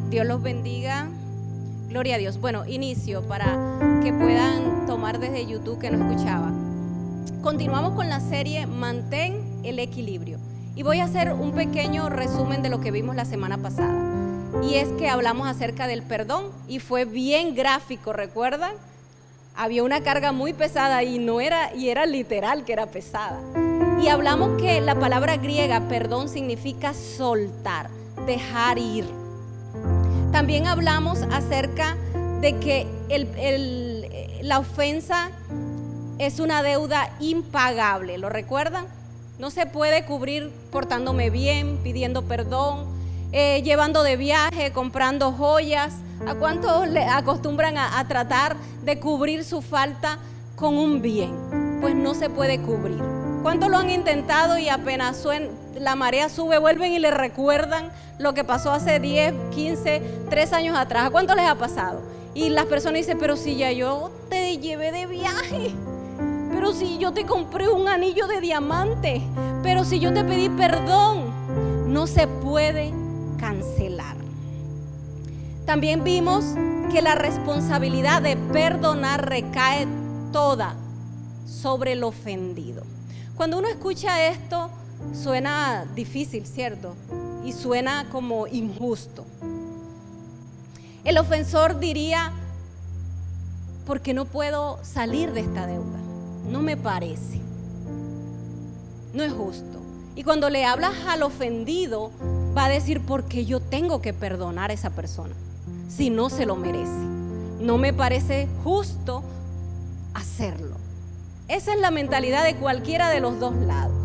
Dios los bendiga. Gloria a Dios. Bueno, inicio para que puedan tomar desde YouTube que no escuchaba. Continuamos con la serie Mantén el equilibrio. Y voy a hacer un pequeño resumen de lo que vimos la semana pasada. Y es que hablamos acerca del perdón y fue bien gráfico, ¿recuerdan? Había una carga muy pesada y era literal que era pesada. Y hablamos que la palabra griega perdón significa soltar, dejar ir. También hablamos acerca de que la ofensa es una deuda impagable, ¿lo recuerdan? No se puede cubrir portándome bien, pidiendo perdón, llevando de viaje, comprando joyas. ¿A cuántos le acostumbran a tratar de cubrir su falta con un bien? Pues no se puede cubrir. ¿Cuántos lo han intentado y apenas la marea sube, vuelven y le recuerdan lo que pasó hace 10, 15, 3 años atrás? ¿A cuántos les ha pasado? Y las personas dicen, pero si ya yo te llevé de viaje, pero si yo te compré un anillo de diamante, pero si yo te pedí perdón. No se puede cancelar. También vimos que la responsabilidad de perdonar recae toda sobre el ofendido. Cuando uno escucha esto, suena difícil, ¿cierto? Y suena como injusto. El ofensor diría, ¿por qué no puedo salir de esta deuda? No me parece. No es justo. Y cuando le hablas al ofendido, va a decir, ¿por qué yo tengo que perdonar a esa persona si no se lo merece? No me parece justo hacerlo. Esa es la mentalidad de cualquiera de los dos lados.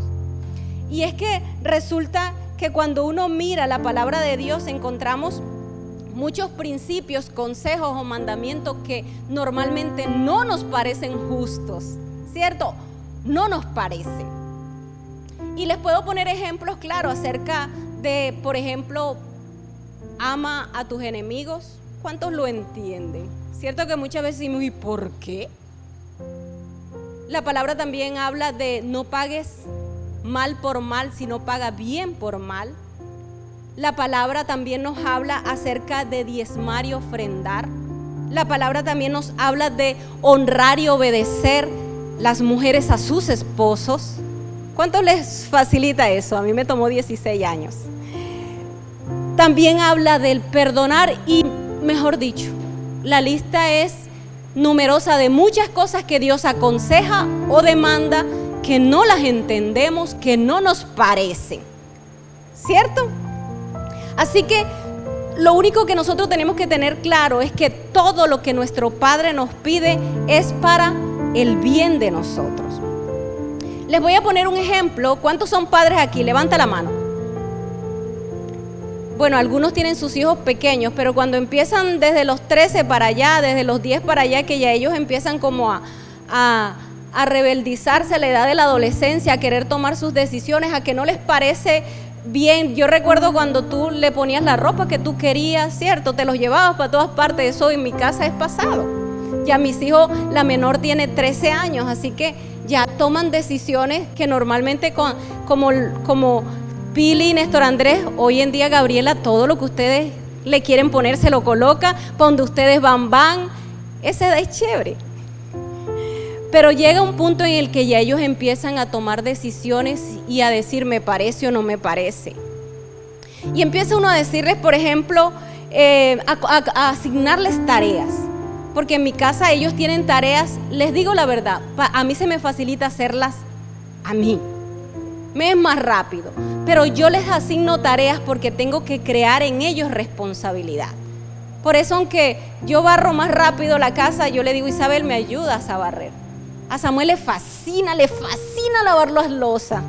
Y es que resulta que cuando uno mira la palabra de Dios encontramos muchos principios, consejos o mandamientos que normalmente no nos parecen justos, ¿cierto? No nos parecen. Y les puedo poner ejemplos claros acerca de, por ejemplo, ama a tus enemigos. ¿Cuántos lo entienden? ¿Cierto que muchas veces decimos, ¿y por qué? La palabra también habla de no pagues mal por mal, sino paga bien por mal. La palabra también nos habla acerca de diezmar y ofrendar. La palabra también nos habla de honrar y obedecer las mujeres a sus esposos. ¿Cuánto les facilita eso? A mí me tomó 16 años. También habla del perdonar y, mejor dicho, la lista es numerosa de muchas cosas que Dios aconseja o demanda que no las entendemos, que no nos parecen, ¿cierto? Así que lo único que nosotros tenemos que tener claro es que todo lo que nuestro Padre nos pide es para el bien de nosotros. Les voy a poner un ejemplo. ¿Cuántos son padres aquí? Levanta la mano. Bueno, algunos tienen sus hijos pequeños, pero cuando empiezan desde los 13 para allá, desde los 10 para allá, que ya ellos empiezan como a rebeldizarse a la edad de la adolescencia, a querer tomar sus decisiones, a que no les parece bien. Yo recuerdo cuando tú le ponías la ropa que tú querías, ¿cierto? Te los llevabas para todas partes. Eso en mi casa es pasado. Ya mis hijos, la menor tiene 13 años, así que ya toman decisiones que normalmente como Pili y Néstor Andrés, hoy en día Gabriela, todo lo que ustedes le quieren poner se lo coloca, para donde ustedes van. Esa edad es chévere. Pero llega un punto en el que ya ellos empiezan a tomar decisiones y a decir me parece o no me parece. Y empieza uno a decirles, por ejemplo, a asignarles tareas. Porque en mi casa ellos tienen tareas, les digo la verdad, a mí se me facilita hacerlas a mí. Me es más rápido, pero yo les asigno tareas porque tengo que crear en ellos responsabilidad. Por eso, aunque yo barro más rápido la casa, yo le digo, Isabel, ¿me ayudas a barrer? A Samuel le fascina lavar las losas,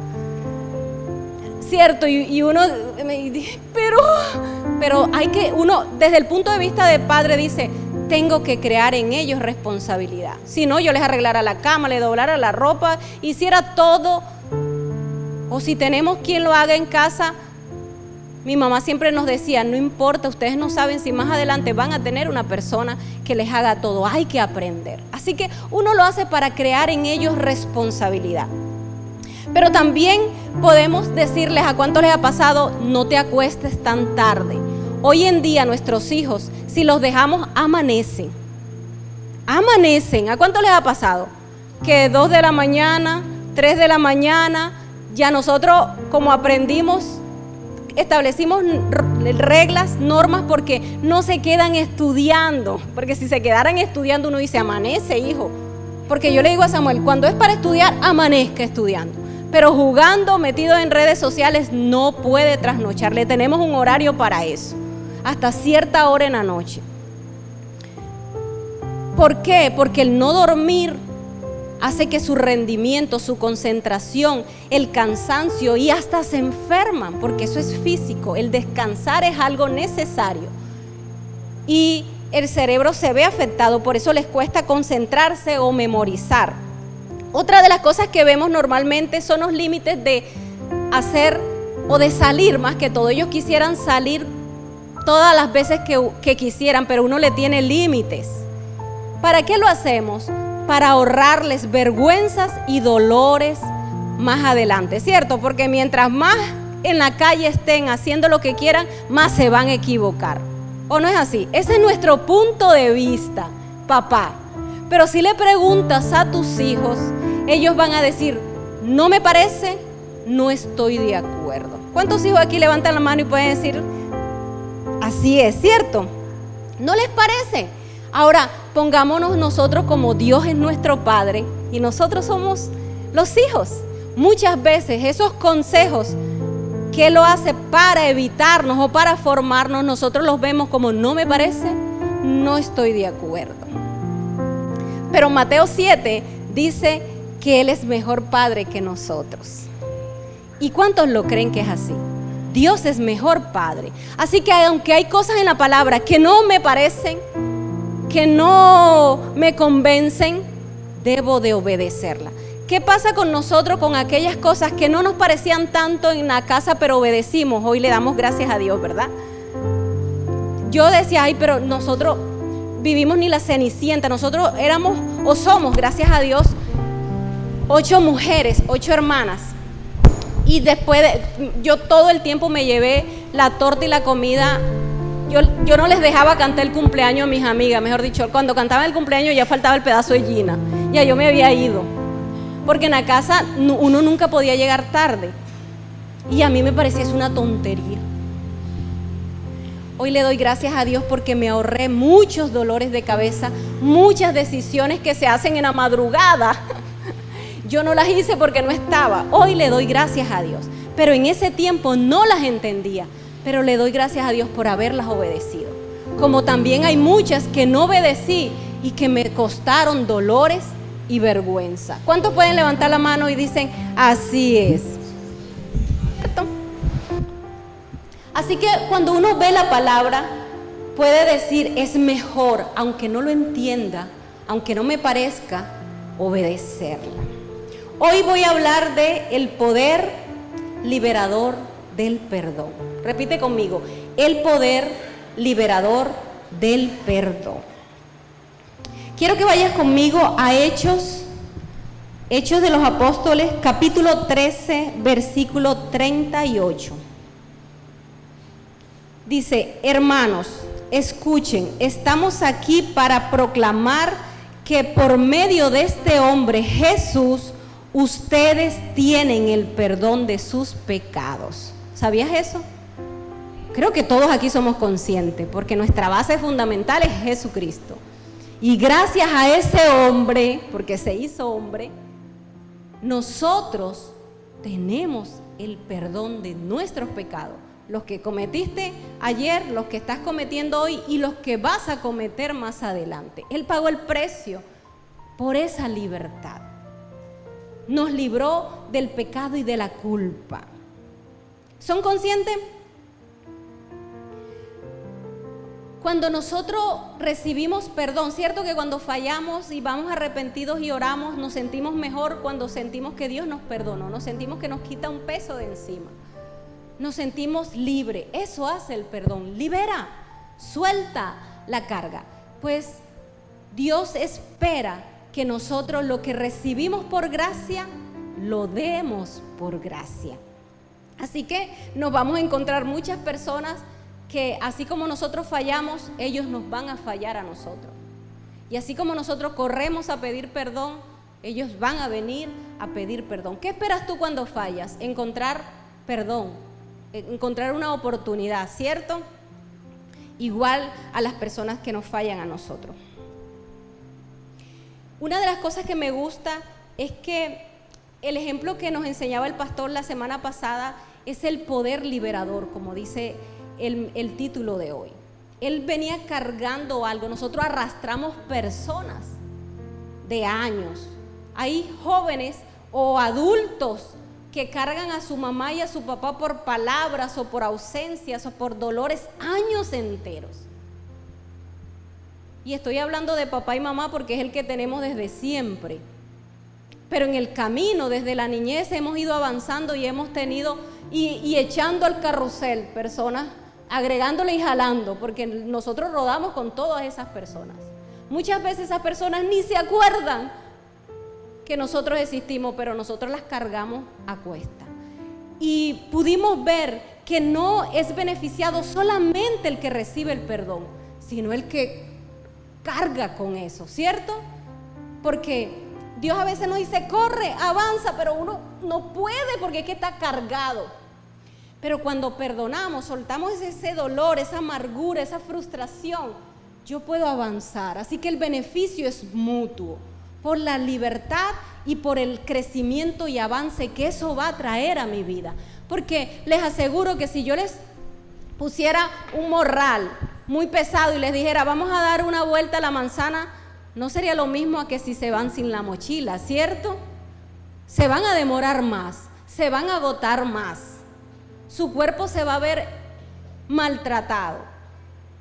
¿cierto? Y uno me dice, pero hay que, uno desde el punto de vista de padre dice, tengo que crear en ellos responsabilidad. Si no, yo les arreglara la cama, les doblara la ropa, hiciera todo. O si tenemos quien lo haga en casa, mi mamá siempre nos decía, no importa, ustedes no saben si más adelante van a tener una persona que les haga todo, hay que aprender. Así que uno lo hace para crear en ellos responsabilidad. Pero también podemos decirles, ¿a cuánto les ha pasado? No te acuestes tan tarde, Hoy en día nuestros hijos, si los dejamos, amanecen. ¿A cuánto les ha pasado? Que 2 de la mañana, 3 de la mañana, ya nosotros como aprendimos, establecimos reglas, normas, porque no se quedan estudiando. Porque si se quedaran estudiando, uno dice, amanece, hijo. Porque yo le digo a Samuel, cuando es para estudiar, amanezca estudiando. Pero jugando, metido en redes sociales, no puede trasnochar. Le tenemos un horario para eso, hasta cierta hora en la noche. ¿Por qué? Porque el no dormir hace que su rendimiento, su concentración, el cansancio, y hasta se enferman, porque eso es físico. El descansar es algo necesario. Y el cerebro se ve afectado, por eso les cuesta concentrarse o memorizar. Otra de las cosas que vemos normalmente son los límites de hacer o de salir, más que todo. Ellos quisieran salir todas las veces que quisieran, pero uno le tiene límites. ¿Para qué lo hacemos? Para ahorrarles vergüenzas y dolores más adelante, ¿cierto? Porque mientras más en la calle estén haciendo lo que quieran, más se van a equivocar. ¿O no es así? Ese es nuestro punto de vista, papá. Pero si le preguntas a tus hijos, ellos van a decir, no me parece, no estoy de acuerdo. ¿Cuántos hijos aquí levantan la mano y pueden decir, así es, cierto? ¿No les parece? Ahora, pongámonos nosotros como Dios es nuestro Padre y nosotros somos los hijos. Muchas veces esos consejos que Él lo hace para evitarnos o para formarnos, nosotros los vemos como no me parece, no estoy de acuerdo. Pero Mateo 7 dice que Él es mejor Padre que nosotros. ¿Y cuántos lo creen que es así? Dios es mejor Padre. Así que aunque hay cosas en la palabra que no me parecen, que no me convencen, debo de obedecerla. ¿Qué pasa con nosotros con aquellas cosas que no nos parecían tanto en la casa, pero obedecimos? Hoy le damos gracias a Dios, ¿verdad? Yo decía, ay, pero nosotros vivimos ni la Cenicienta. Nosotros éramos o somos, gracias a Dios, 8 mujeres, 8 hermanas. Y después yo todo el tiempo me llevé la torta y la comida. Yo no les dejaba cantar el cumpleaños a mis amigas, mejor dicho, cuando cantaban el cumpleaños ya faltaba el pedazo de Gina, ya yo me había ido, porque en la casa uno nunca podía llegar tarde, y a mí me parecía es una tontería. Hoy le doy gracias a Dios porque me ahorré muchos dolores de cabeza, muchas decisiones que se hacen en la madrugada, yo no las hice porque no estaba. Hoy le doy gracias a Dios, pero en ese tiempo no las entendía. Pero le doy gracias a Dios por haberlas obedecido. Como también hay muchas que no obedecí y que me costaron dolores y vergüenza. ¿Cuántos pueden levantar la mano y dicen, así es? Así que cuando uno ve la palabra, puede decir, es mejor, aunque no lo entienda, aunque no me parezca, obedecerla. Hoy voy a hablar de el poder liberador del perdón. Repite conmigo, el poder liberador del perdón. Quiero que vayas conmigo a Hechos de los Apóstoles, capítulo 13, versículo 38. Dice, hermanos, escuchen, estamos aquí para proclamar que por medio de este hombre Jesús, ustedes tienen el perdón de sus pecados. ¿Sabías eso? Creo que todos aquí somos conscientes, porque nuestra base fundamental es Jesucristo. Y gracias a ese hombre, porque se hizo hombre, nosotros tenemos el perdón de nuestros pecados. Los que cometiste ayer, los que estás cometiendo hoy y los que vas a cometer más adelante. Él pagó el precio por esa libertad. Nos libró del pecado y de la culpa. ¿Son conscientes? Cuando nosotros recibimos perdón, ¿cierto que cuando fallamos y vamos arrepentidos y oramos, nos sentimos mejor cuando sentimos que Dios nos perdonó, nos sentimos que nos quita un peso de encima, nos sentimos libres? Eso hace el perdón, libera, suelta la carga. Pues Dios espera que nosotros lo que recibimos por gracia, lo demos por gracia. Así que nos vamos a encontrar muchas personas que así como nosotros fallamos, ellos nos van a fallar a nosotros. Y así como nosotros corremos a pedir perdón, ellos van a venir a pedir perdón. ¿Qué esperas tú cuando fallas? Encontrar perdón, encontrar una oportunidad, ¿cierto? Igual a las personas que nos fallan a nosotros. Una de las cosas que me gusta es que el ejemplo que nos enseñaba el pastor la semana pasada es el poder liberador, como dice el título de hoy. Él venía cargando algo, nosotros arrastramos personas de años. Hay jóvenes o adultos que cargan a su mamá y a su papá por palabras o por ausencias o por dolores años enteros. Y estoy hablando de papá y mamá porque es el que tenemos desde siempre. Pero en el camino, desde la niñez, hemos ido avanzando y hemos tenido y echando al carrusel personas, agregándole y jalando, porque nosotros rodamos con todas esas personas. Muchas veces esas personas ni se acuerdan que nosotros existimos, pero nosotros las cargamos a cuesta. Y pudimos ver que no es beneficiado solamente el que recibe el perdón, sino el que carga con eso, ¿cierto? Porque Dios a veces nos dice, corre, avanza, pero uno no puede porque es que está cargado. Pero cuando perdonamos, soltamos ese dolor, esa amargura, esa frustración, yo puedo avanzar. Así que el beneficio es mutuo, por la libertad y por el crecimiento y avance que eso va a traer a mi vida. Porque les aseguro que si yo les pusiera un morral muy pesado y les dijera, vamos a dar una vuelta a la manzana, no sería lo mismo a que si se van sin la mochila, ¿cierto? Se van a demorar más, se van a agotar más. Su cuerpo se va a ver maltratado.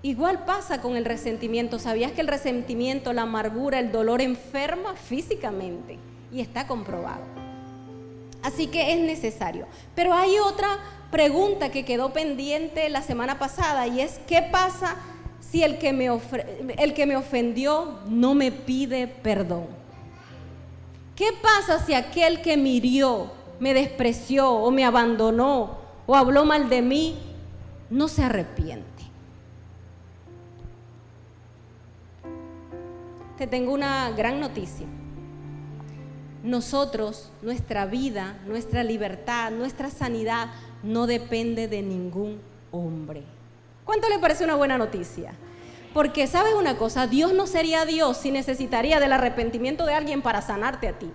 Igual pasa con el resentimiento. ¿Sabías que el resentimiento, la amargura, el dolor enferma físicamente? Y está comprobado. Así que es necesario. Pero hay otra pregunta que quedó pendiente la semana pasada y es, ¿qué pasa si el que me ofendió no me pide perdón? ¿Qué pasa si aquel que me hirió, me despreció o me abandonó o habló mal de mí no se arrepiente? Te tengo una gran noticia. Nosotros, nuestra vida, nuestra libertad, nuestra sanidad no depende de ningún hombre. ¿Cuánto le parece una buena noticia? Porque ¿sabes una cosa? Dios no sería Dios si necesitaría del arrepentimiento de alguien para sanarte a ti.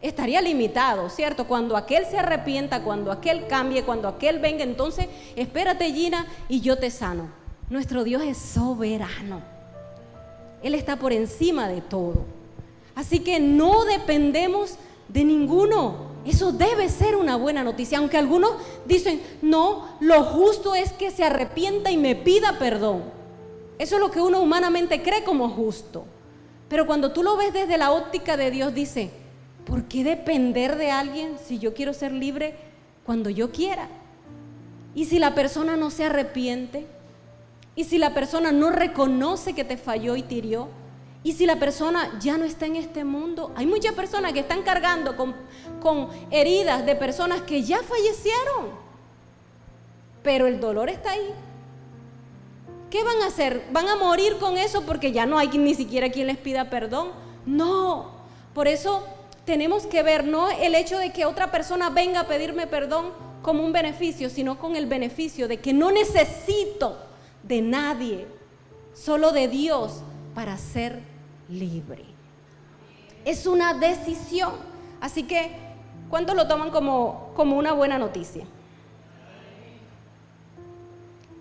Estaría limitado, ¿cierto? Cuando aquel se arrepienta, cuando aquel cambie, cuando aquel venga, entonces espérate, Gina, y yo te sano. Nuestro Dios es soberano. Él está por encima de todo. Así que no dependemos de ninguno. Eso debe ser una buena noticia. Aunque algunos dicen, no, lo justo es que se arrepienta y me pida perdón. Eso es lo que uno humanamente cree como justo. Pero cuando tú lo ves desde la óptica de Dios, dice, ¿por qué depender de alguien si yo quiero ser libre cuando yo quiera? Y si la persona no se arrepiente, y si la persona no reconoce que te falló y te hirió, y si la persona ya no está en este mundo, hay muchas personas que están cargando con heridas de personas que ya fallecieron, pero el dolor está ahí. ¿Qué van a hacer? ¿Van a morir con eso porque ya no hay ni siquiera quien les pida perdón? No, por eso tenemos que ver no el hecho de que otra persona venga a pedirme perdón como un beneficio, sino con el beneficio de que no necesito de nadie, solo de Dios para ser libre. Es una decisión. Así que, ¿cuántos lo toman como una buena noticia?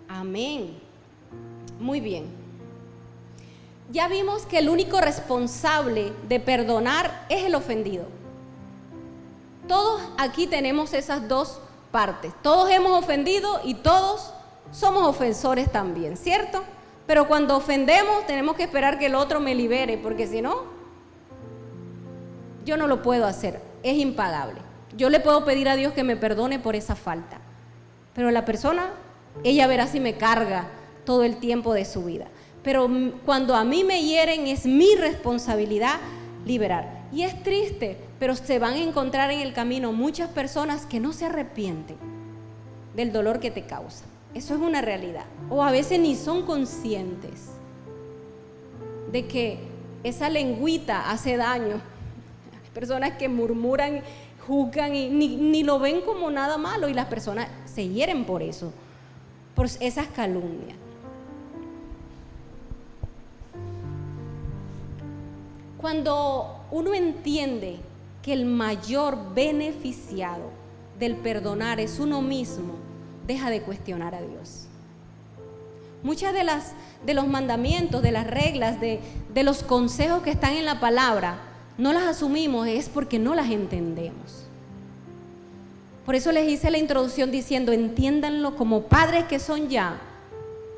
Amén. Muy bien. Ya vimos que el único responsable de perdonar es el ofendido. Todos aquí tenemos esas dos partes. Todos hemos ofendido y todos somos ofensores también, ¿cierto? Pero cuando ofendemos tenemos que esperar que el otro me libere, porque si no, yo no lo puedo hacer, es impagable. Yo le puedo pedir a Dios que me perdone por esa falta, pero la persona, ella verá si me carga todo el tiempo de su vida. Pero cuando a mí me hieren es mi responsabilidad liberar. Y es triste, pero se van a encontrar en el camino muchas personas que no se arrepienten del dolor que te causa. Eso es una realidad. O a veces ni son conscientes de que esa lengüita hace daño. Hay personas que murmuran, juzgan y ni lo ven como nada malo, y las personas se hieren por eso, por esas calumnias. Cuando uno entiende que el mayor beneficiado del perdonar es uno mismo, deja de cuestionar a Dios. Muchas de los mandamientos, de las reglas, de los consejos que están en la palabra, no las asumimos, es porque no las entendemos. Por eso les hice la introducción diciendo: entiéndanlo como padres que son ya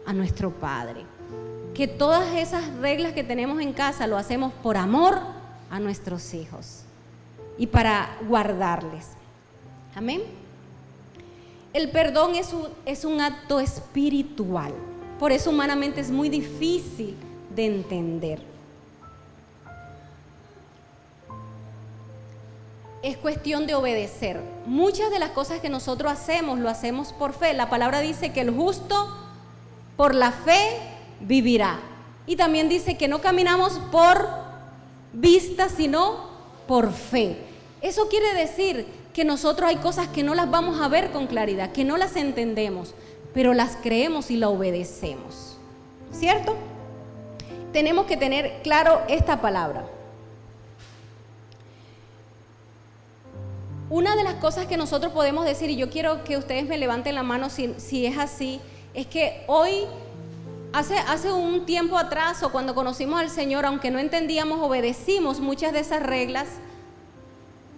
a nuestro Padre. Que todas esas reglas que tenemos en casa lo hacemos por amor a nuestros hijos y para guardarles. Amén. El perdón es un acto espiritual, por eso humanamente es muy difícil de entender. Es cuestión de obedecer. Muchas de las cosas que nosotros hacemos, lo hacemos por fe. La palabra dice que el justo por la fe vivirá. Y también dice que no caminamos por vista, sino por fe. Eso quiere decir que nosotros hay cosas que no las vamos a ver con claridad, que no las entendemos, pero las creemos y las obedecemos. ¿Cierto? Tenemos que tener claro esta palabra. Una de las cosas que nosotros podemos decir, y yo quiero que ustedes me levanten la mano si es así, es que hoy, hace un tiempo atrás, o cuando conocimos al Señor, aunque no entendíamos, obedecimos muchas de esas reglas,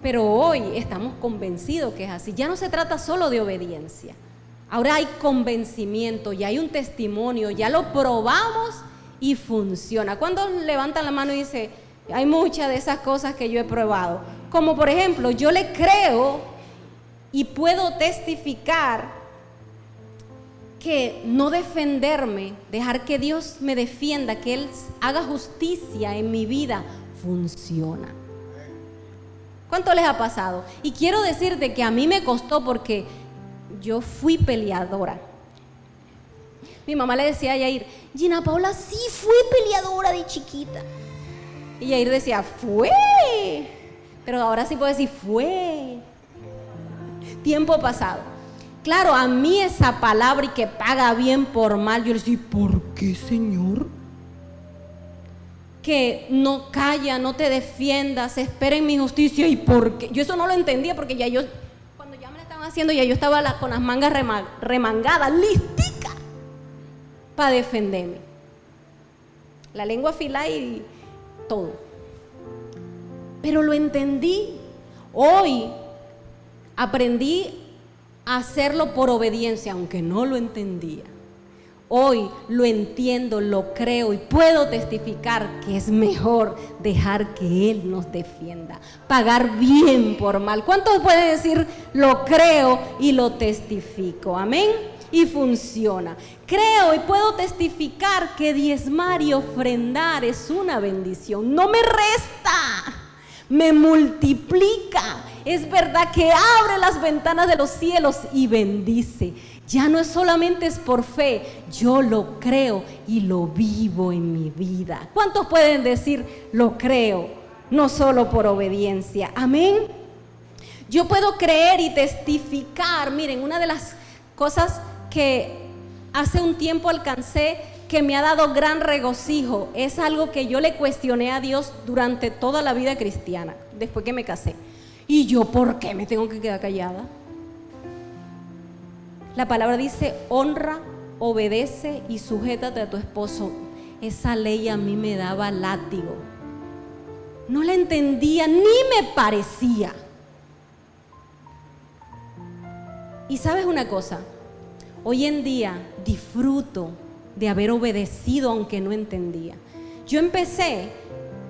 pero hoy estamos convencidos que es así. Ya no se trata solo de obediencia, ahora hay convencimiento, ya hay un testimonio, ya lo probamos y funciona. ¿Cuándo levantan la mano y dice: hay muchas de esas cosas que yo he probado? Como por ejemplo, yo le creo y puedo testificar que no defenderme, dejar que Dios me defienda, que Él haga justicia en mi vida, funciona. ¿Cuánto les ha pasado? Y quiero decirte que a mí me costó, porque yo fui peleadora. Mi mamá le decía a Yair: Gina Paula sí fue peleadora de chiquita. Y Yair decía: fue. Pero ahora sí puedo decir: fue. Tiempo pasado. Claro, a mí esa palabra, y que paga bien por mal, yo le decía: ¿por qué, Señor? Que no calla, no te defiendas, espera en mi justicia. ¿Y por qué? Yo eso no lo entendía, porque ya yo, cuando ya me la estaban haciendo, ya yo estaba con las mangas remangadas, listica para defenderme. La lengua afilada y todo. Pero lo entendí. Hoy aprendí a hacerlo por obediencia, aunque no lo entendía. Hoy lo entiendo, lo creo y puedo testificar que es mejor dejar que Él nos defienda, pagar bien por mal. ¿Cuántos pueden decir: lo creo y lo testifico? Amén. Y funciona. Creo y puedo testificar que diezmar y ofrendar es una bendición. No me resta, me multiplica. Es verdad que abre las ventanas de los cielos y bendice. Ya no es solamente es por fe, yo lo creo y lo vivo en mi vida. ¿Cuántos pueden decir: lo creo, no solo por obediencia? Amén. Yo puedo creer y testificar. Miren, una de las cosas que hace un tiempo alcancé, que me ha dado gran regocijo, es algo que yo le cuestioné a Dios durante toda la vida cristiana, después que me casé. ¿Y yo por qué me tengo que quedar callada? La palabra dice: honra, obedece y sujétate a tu esposo. Esa ley a mí me daba látigo. No la entendía, ni me parecía. Y sabes una cosa, hoy en día disfruto de haber obedecido aunque no entendía. Yo empecé,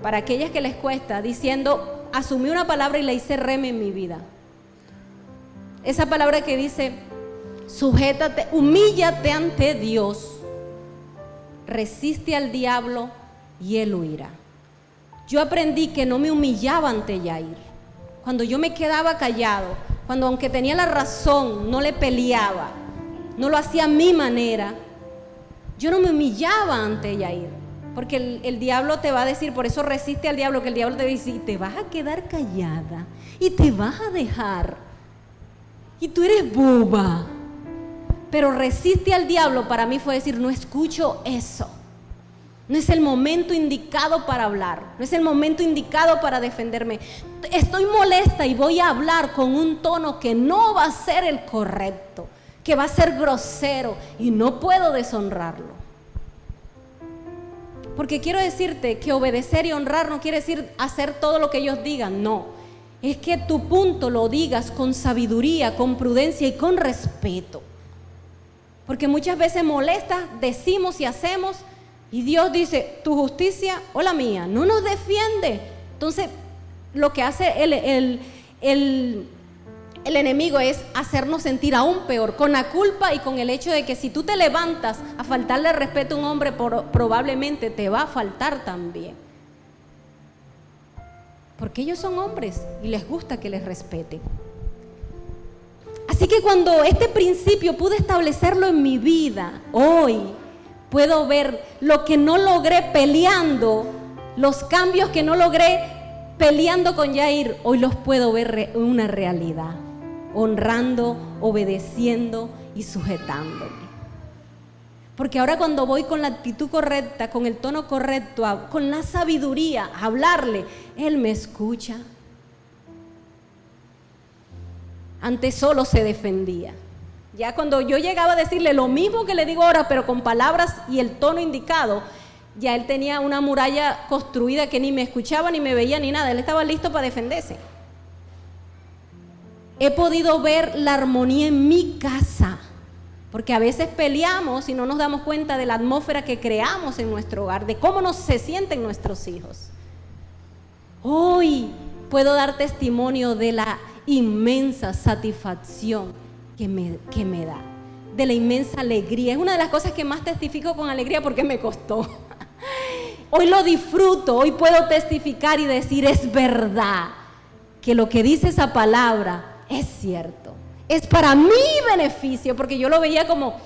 para aquellas que les cuesta, diciendo, asumí una palabra y la hice rema en mi vida. Esa palabra que dice: sujétate, humíllate ante Dios, resiste al diablo y él huirá. Yo aprendí que no me humillaba ante Yair. Cuando yo me quedaba callado, cuando aunque tenía la razón, no le peleaba, no lo hacía a mi manera. Yo no me humillaba ante Yair, porque el diablo te va a decir, por eso resiste al diablo, que el diablo te dice, y te vas a quedar callada, y te vas a dejar, y tú eres boba. Pero resiste al diablo para mí fue decir, no escucho eso. No es el momento indicado para hablar, no es el momento indicado para defenderme. Estoy molesta y voy a hablar con un tono que no va a ser el correcto, que va a ser grosero y no puedo deshonrarlo. Porque quiero decirte que obedecer y honrar no quiere decir hacer todo lo que ellos digan, no. Es que tu punto lo digas con sabiduría, con prudencia y con respeto. Porque muchas veces molesta, decimos y hacemos, y Dios dice, tu justicia o la mía, no nos defiende. Entonces, lo que hace el enemigo es hacernos sentir aún peor, con la culpa y con el hecho de que si tú te levantas a faltarle respeto a un hombre, probablemente te va a faltar también. Porque ellos son hombres y les gusta que les respeten. Así que cuando este principio pude establecerlo en mi vida, hoy puedo ver lo que no logré peleando, los cambios que no logré peleando con Yair, hoy los puedo ver una realidad, honrando, obedeciendo y sujetándome. Porque ahora cuando voy con la actitud correcta, con el tono correcto, con la sabiduría a hablarle, él me escucha. Antes solo se defendía. Ya cuando yo llegaba a decirle lo mismo que le digo ahora, pero con palabras y el tono indicado, ya él tenía una muralla construida que ni me escuchaba, ni me veía, ni nada. Él estaba listo para defenderse. He podido ver la armonía en mi casa, porque a veces peleamos y no nos damos cuenta de la atmósfera que creamos en nuestro hogar, de cómo se sienten nuestros hijos. Hoy puedo dar testimonio de la inmensa satisfacción que me da, de la inmensa alegría. Es una de las cosas que más testifico con alegría porque me costó. Hoy lo disfruto, hoy puedo testificar y decir, es verdad que lo que dice esa palabra es cierto, es para mi beneficio, porque yo lo veía como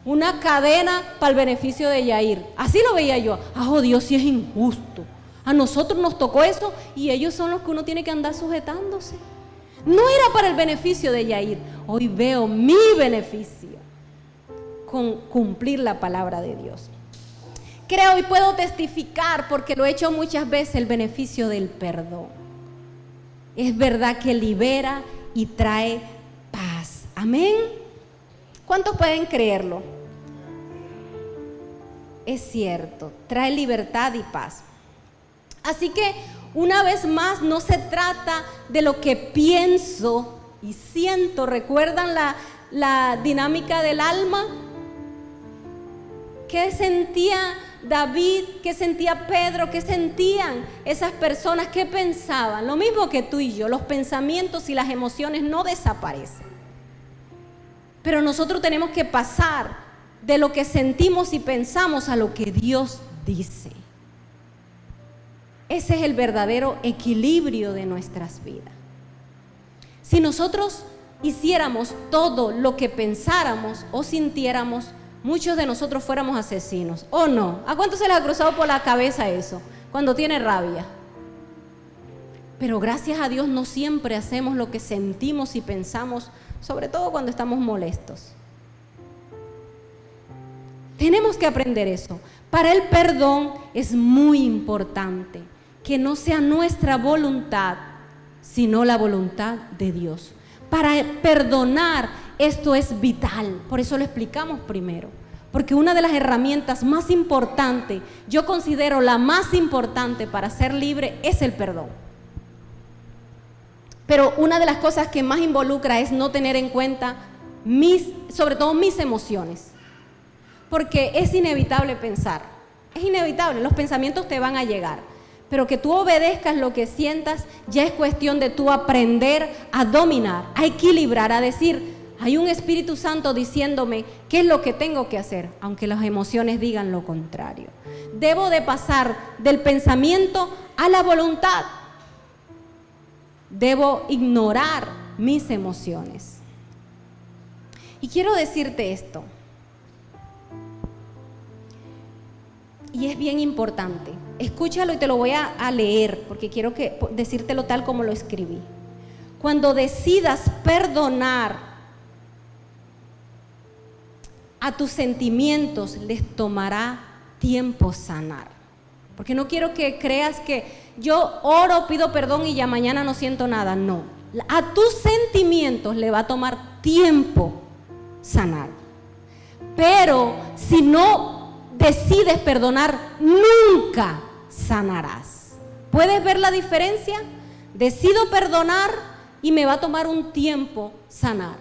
una cadena para el beneficio de Yair. Así lo veía yo. Oh Dios, sí es injusto. A nosotros nos tocó eso y ellos son los que uno tiene que andar sujetándose. No era para el beneficio de Yair. Hoy veo mi beneficio con cumplir la palabra de Dios. Creo y puedo testificar, porque lo he hecho muchas veces, el beneficio del perdón. Es verdad que libera y trae paz. Amén. ¿Cuántos pueden creerlo? Es cierto, trae libertad y paz. Así que una vez más, no se trata de lo que pienso y siento. ¿Recuerdan la dinámica del alma? ¿Qué sentía David? ¿Qué sentía Pedro? ¿Qué sentían esas personas? ¿Qué pensaban? Lo mismo que tú y yo. Los pensamientos y las emociones no desaparecen. Pero nosotros tenemos que pasar de lo que sentimos y pensamos a lo que Dios dice. Ese es el verdadero equilibrio de nuestras vidas. Si nosotros hiciéramos todo lo que pensáramos o sintiéramos, muchos de nosotros fuéramos asesinos, ¿o no? ¿A cuántos se les ha cruzado por la cabeza eso cuando tiene rabia? Pero gracias a Dios no siempre hacemos lo que sentimos y pensamos, sobre todo cuando estamos molestos. Tenemos que aprender eso. Para el perdón es muy importante que no sea nuestra voluntad, sino la voluntad de Dios. Para perdonar, esto es vital. Por eso lo explicamos primero. Porque una de las herramientas más importantes, yo considero la más importante para ser libre, es el perdón. Pero una de las cosas que más involucra es no tener en cuenta sobre todo mis emociones. Porque es inevitable pensar. Es inevitable, los pensamientos te van a llegar. Pero que tú obedezcas lo que sientas, ya es cuestión de tú aprender a dominar, a equilibrar, a decir, hay un Espíritu Santo diciéndome qué es lo que tengo que hacer, aunque las emociones digan lo contrario. Debo de pasar del pensamiento a la voluntad. Debo ignorar mis emociones. Y quiero decirte esto, y es bien importante. Escúchalo y te lo voy a leer, porque quiero decírtelo tal como lo escribí. Cuando decidas perdonar a tus sentimientos, les tomará tiempo sanar. Porque no quiero que creas que yo oro, pido perdón y ya mañana no siento nada. No, a tus sentimientos le va a tomar tiempo sanar. Pero si no decides perdonar, nunca sanarás. ¿Puedes ver la diferencia? Decido perdonar y me va a tomar un tiempo sanar.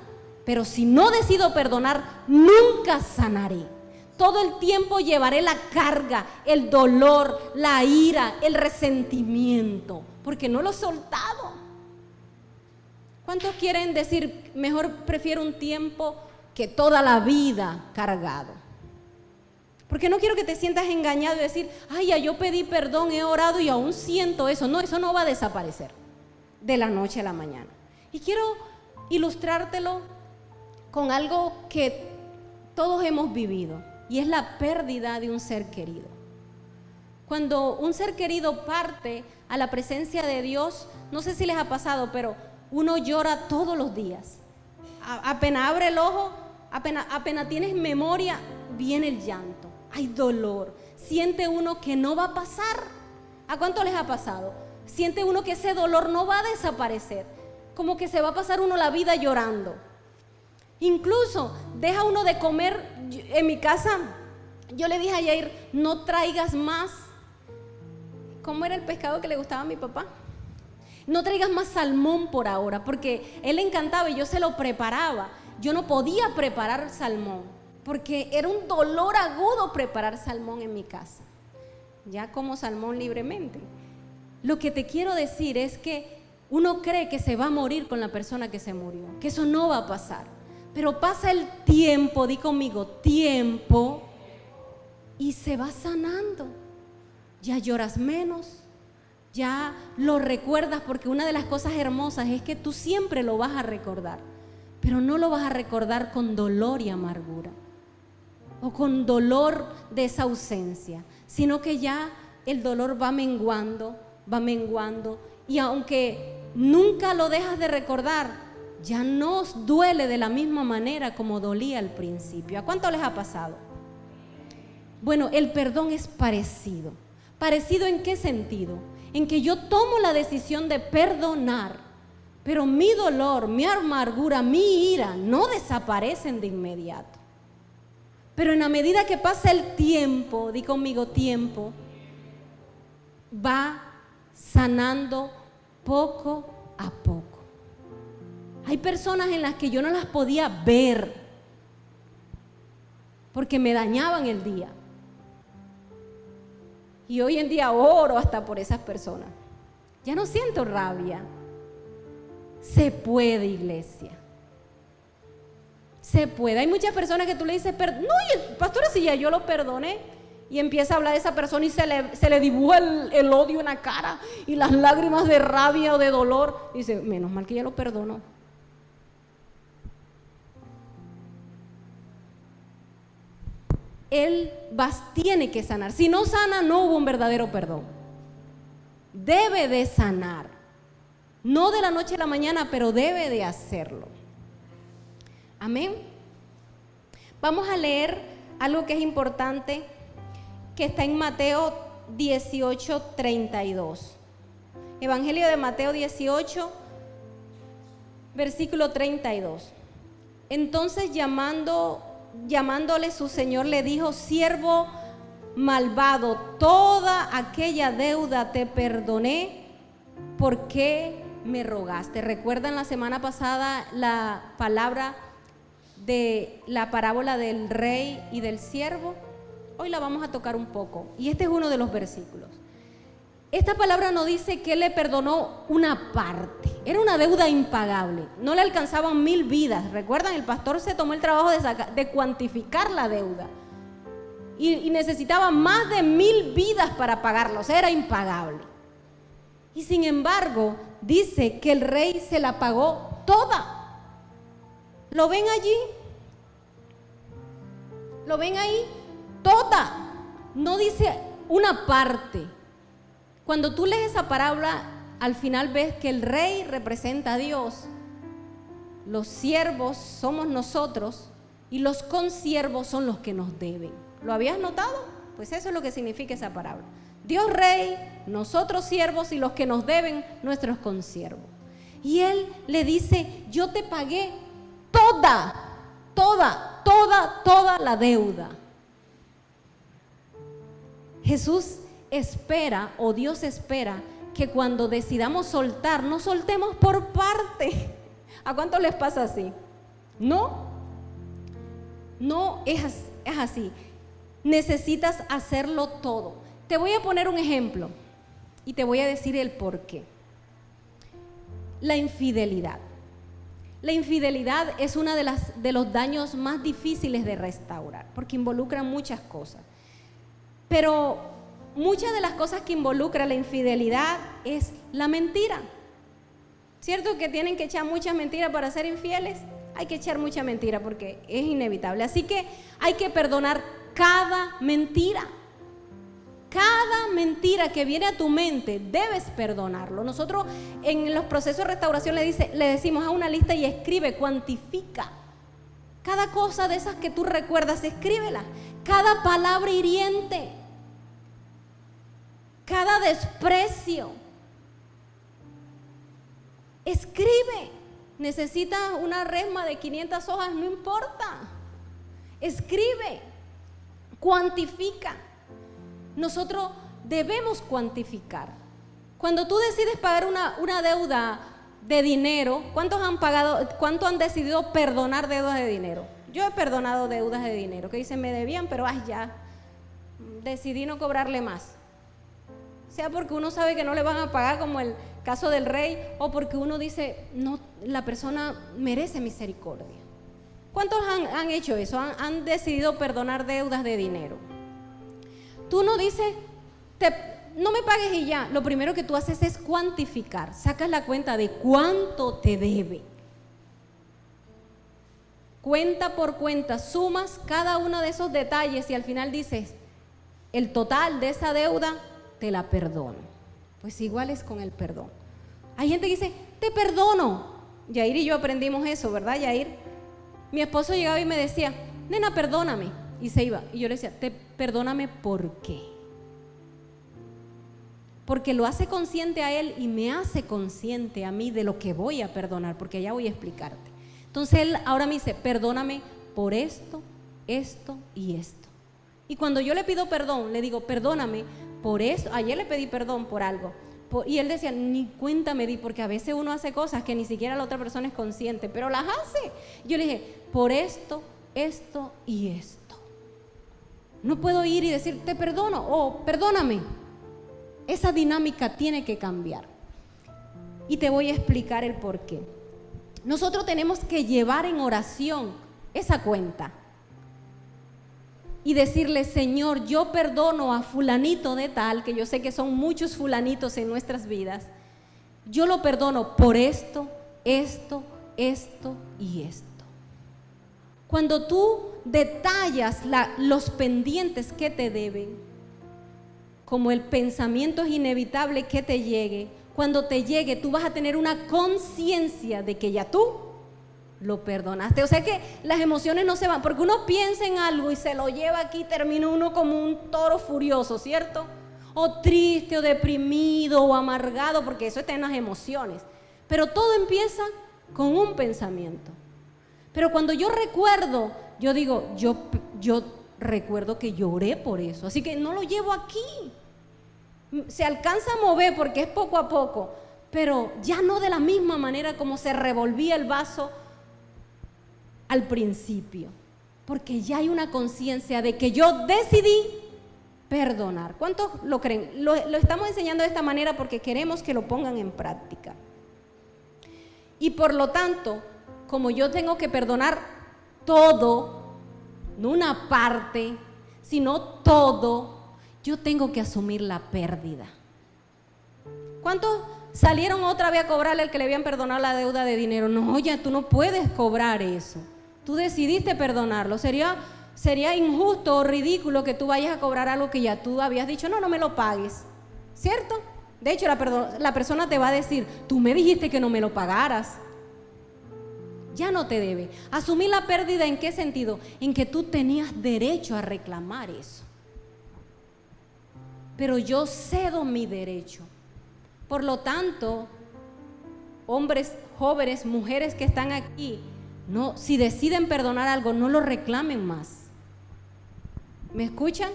Pero si no decido perdonar, nunca sanaré. Todo el tiempo llevaré la carga, el dolor, la ira, el resentimiento, porque no lo he soltado. ¿Cuántos quieren decir, mejor prefiero un tiempo que toda la vida cargado? Porque no quiero que te sientas engañado y decir, ay, ya yo pedí perdón, he orado y aún siento eso. No, eso no va a desaparecer de la noche a la mañana. Y quiero ilustrártelo con algo que todos hemos vivido, y es la pérdida de un ser querido. Cuando un ser querido parte a la presencia de Dios, no sé si les ha pasado, pero uno llora todos los días. Apenas abre el ojo, apenas tienes memoria, viene el llanto, hay dolor. Siente uno que no va a pasar. ¿A cuánto les ha pasado? Siente uno que ese dolor no va a desaparecer, como que se va a pasar uno la vida llorando. Incluso deja uno de comer. En mi casa yo le dije a Yair, no traigas más, ¿cómo era el pescado que le gustaba a mi papá? No traigas más salmón por ahora, porque él le encantaba y yo se lo preparaba. Yo no podía preparar salmón, porque era un dolor agudo preparar salmón en mi casa. Ya como salmón libremente. Lo que te quiero decir es que uno cree que se va a morir con la persona que se murió, que eso no va a pasar. Pero pasa el tiempo, di conmigo, tiempo, y se va sanando. Ya lloras menos, ya lo recuerdas, porque una de las cosas hermosas es que tú siempre lo vas a recordar, pero no lo vas a recordar con dolor y amargura, o con dolor de esa ausencia, sino que ya el dolor va menguando, y aunque nunca lo dejas de recordar, ya no os duele de la misma manera como dolía al principio. ¿A cuánto les ha pasado? Bueno, el perdón es parecido. ¿Parecido en qué sentido? En que yo tomo la decisión de perdonar, pero mi dolor, mi amargura, mi ira no desaparecen de inmediato. Pero en la medida que pasa el tiempo, di conmigo tiempo, va sanando poco a poco. Hay personas en las que yo no las podía ver porque me dañaban el día. Y hoy en día oro hasta por esas personas. Ya no siento rabia. Se puede, iglesia. Se puede. Hay muchas personas que tú le dices, no, pastora, si ya yo lo perdoné. Y empieza a hablar de esa persona y se le dibuja el odio en la cara y las lágrimas de rabia o de dolor. Y dice, menos mal que ya lo perdonó. Él tiene que sanar. Si no sana, no hubo un verdadero perdón. Debe de sanar. No de la noche a la mañana, pero debe de hacerlo. Amén. Vamos a leer algo que es importante, que está en Mateo 18:32. Evangelio de Mateo 18, versículo 32. Entonces llamándole su señor le dijo, siervo malvado, toda aquella deuda te perdoné, ¿por qué me rogaste? ¿Recuerdan la semana pasada la palabra de la parábola del rey y del siervo? Hoy la vamos a tocar un poco, y este es uno de los versículos. Esta palabra nos dice que él le perdonó una parte, era una deuda impagable, no le alcanzaban 1000 vidas. Recuerdan, el pastor se tomó el trabajo de cuantificar la deuda y necesitaba más de 1000 vidas para pagarla, o sea, era impagable. Y sin embargo, dice que el rey se la pagó toda. ¿Lo ven allí? ¿Lo ven ahí? Toda. No dice una parte. Cuando tú lees esa parábola, al final ves que el rey representa a Dios, los siervos somos nosotros y los consiervos son los que nos deben. ¿Lo habías notado? Pues eso es lo que significa esa parábola. Dios rey, nosotros siervos y los que nos deben, nuestros consiervos. Y Él le dice, yo te pagué toda la deuda. Jesús espera, o Dios espera, que cuando decidamos soltar, no soltemos por parte. ¿A cuántos les pasa así? No es así. Necesitas hacerlo todo. Te voy a poner un ejemplo y te voy a decir el por qué. La infidelidad. La infidelidad es uno de los daños más difíciles de restaurar, porque involucra muchas cosas. Pero muchas de las cosas que involucra la infidelidad es la mentira. ¿Cierto que tienen que echar muchas mentiras para ser infieles? Hay que echar mucha mentira porque es inevitable. Así que hay que perdonar cada mentira. Cada mentira que viene a tu mente, debes perdonarlo. Nosotros en los procesos de restauración le decimos a una lista y escribe, cuantifica. Cada cosa de esas que tú recuerdas, escríbela. Cada palabra hiriente, cada desprecio, escribe. Necesitas una resma de 500 hojas, no importa. Escribe, cuantifica. Nosotros debemos cuantificar. Cuando tú decides pagar una deuda de dinero, ¿cuántos han decidido perdonar deudas de dinero? Yo he perdonado deudas de dinero que dicen me debían, pero ya decidí no cobrarle más. Sea porque uno sabe que no le van a pagar, como el caso del rey, o porque uno dice, no, la persona merece misericordia. ¿Cuántos han hecho eso? Han decidido perdonar deudas de dinero. Tú no dices, no me pagues y ya. Lo primero que tú haces es cuantificar. Sacas la cuenta de cuánto te debe. Cuenta por cuenta, sumas cada uno de esos detalles y al final dices, el total de esa deuda te la perdono. Pues igual es con el perdón. Hay gente que dice, te perdono. Yair y yo aprendimos eso, ¿verdad, Yair? Mi esposo llegaba y me decía, nena, perdóname. Y se iba. Y yo le decía, perdóname, ¿por qué? Porque lo hace consciente a él y me hace consciente a mí de lo que voy a perdonar, porque ya voy a explicarte. Entonces él ahora me dice, perdóname por esto, esto y esto. Y cuando yo le pido perdón, le digo, perdóname por esto. Ayer le pedí perdón por algo. Y él decía, ni cuenta me di, porque a veces uno hace cosas que ni siquiera la otra persona es consciente, pero las hace. Yo le dije, por esto, esto y esto. No puedo ir y decir, te perdono, o perdóname. Esa dinámica tiene que cambiar. Y te voy a explicar el por qué. Nosotros tenemos que llevar en oración esa cuenta. Y decirle, Señor, yo perdono a fulanito de tal, que yo sé que son muchos fulanitos en nuestras vidas. Yo lo perdono por esto, esto, esto y esto. Cuando tú detallas los pendientes que te deben, como el pensamiento es inevitable que te llegue, cuando te llegue tú vas a tener una conciencia de que ya tú lo perdonaste. O sea que las emociones no se van, porque uno piensa en algo y se lo lleva aquí, termina uno como un toro furioso, ¿cierto? O triste, o deprimido, o amargado, porque eso está en las emociones. Pero todo empieza con un pensamiento. Pero cuando yo recuerdo, yo digo, yo recuerdo que lloré por eso, así que no lo llevo aquí. Se alcanza a mover porque es poco a poco, pero ya no de la misma manera como se revolvía el vaso al principio, porque ya hay una conciencia de que yo decidí perdonar. ¿Cuántos lo creen? Lo estamos enseñando de esta manera porque queremos que lo pongan en práctica. Y por lo tanto, como yo tengo que perdonar todo, no una parte, sino todo, yo tengo que asumir la pérdida. ¿Cuántos salieron otra vez a cobrarle al que le habían perdonado la deuda de dinero? No, ya tú no puedes cobrar eso. Tú decidiste perdonarlo. Sería sería injusto o ridículo que tú vayas a cobrar algo que ya tú habías dicho, no me lo pagues, ¿cierto? De hecho, la persona te va a decir, tú me dijiste que no me lo pagaras. Ya no te debe. Asumir la pérdida, ¿en qué sentido? En que tú tenías derecho a reclamar eso. Pero yo cedo mi derecho. Por lo tanto, hombres, jóvenes, mujeres que están aquí, no, si deciden perdonar algo, no lo reclamen más. ¿Me escuchan?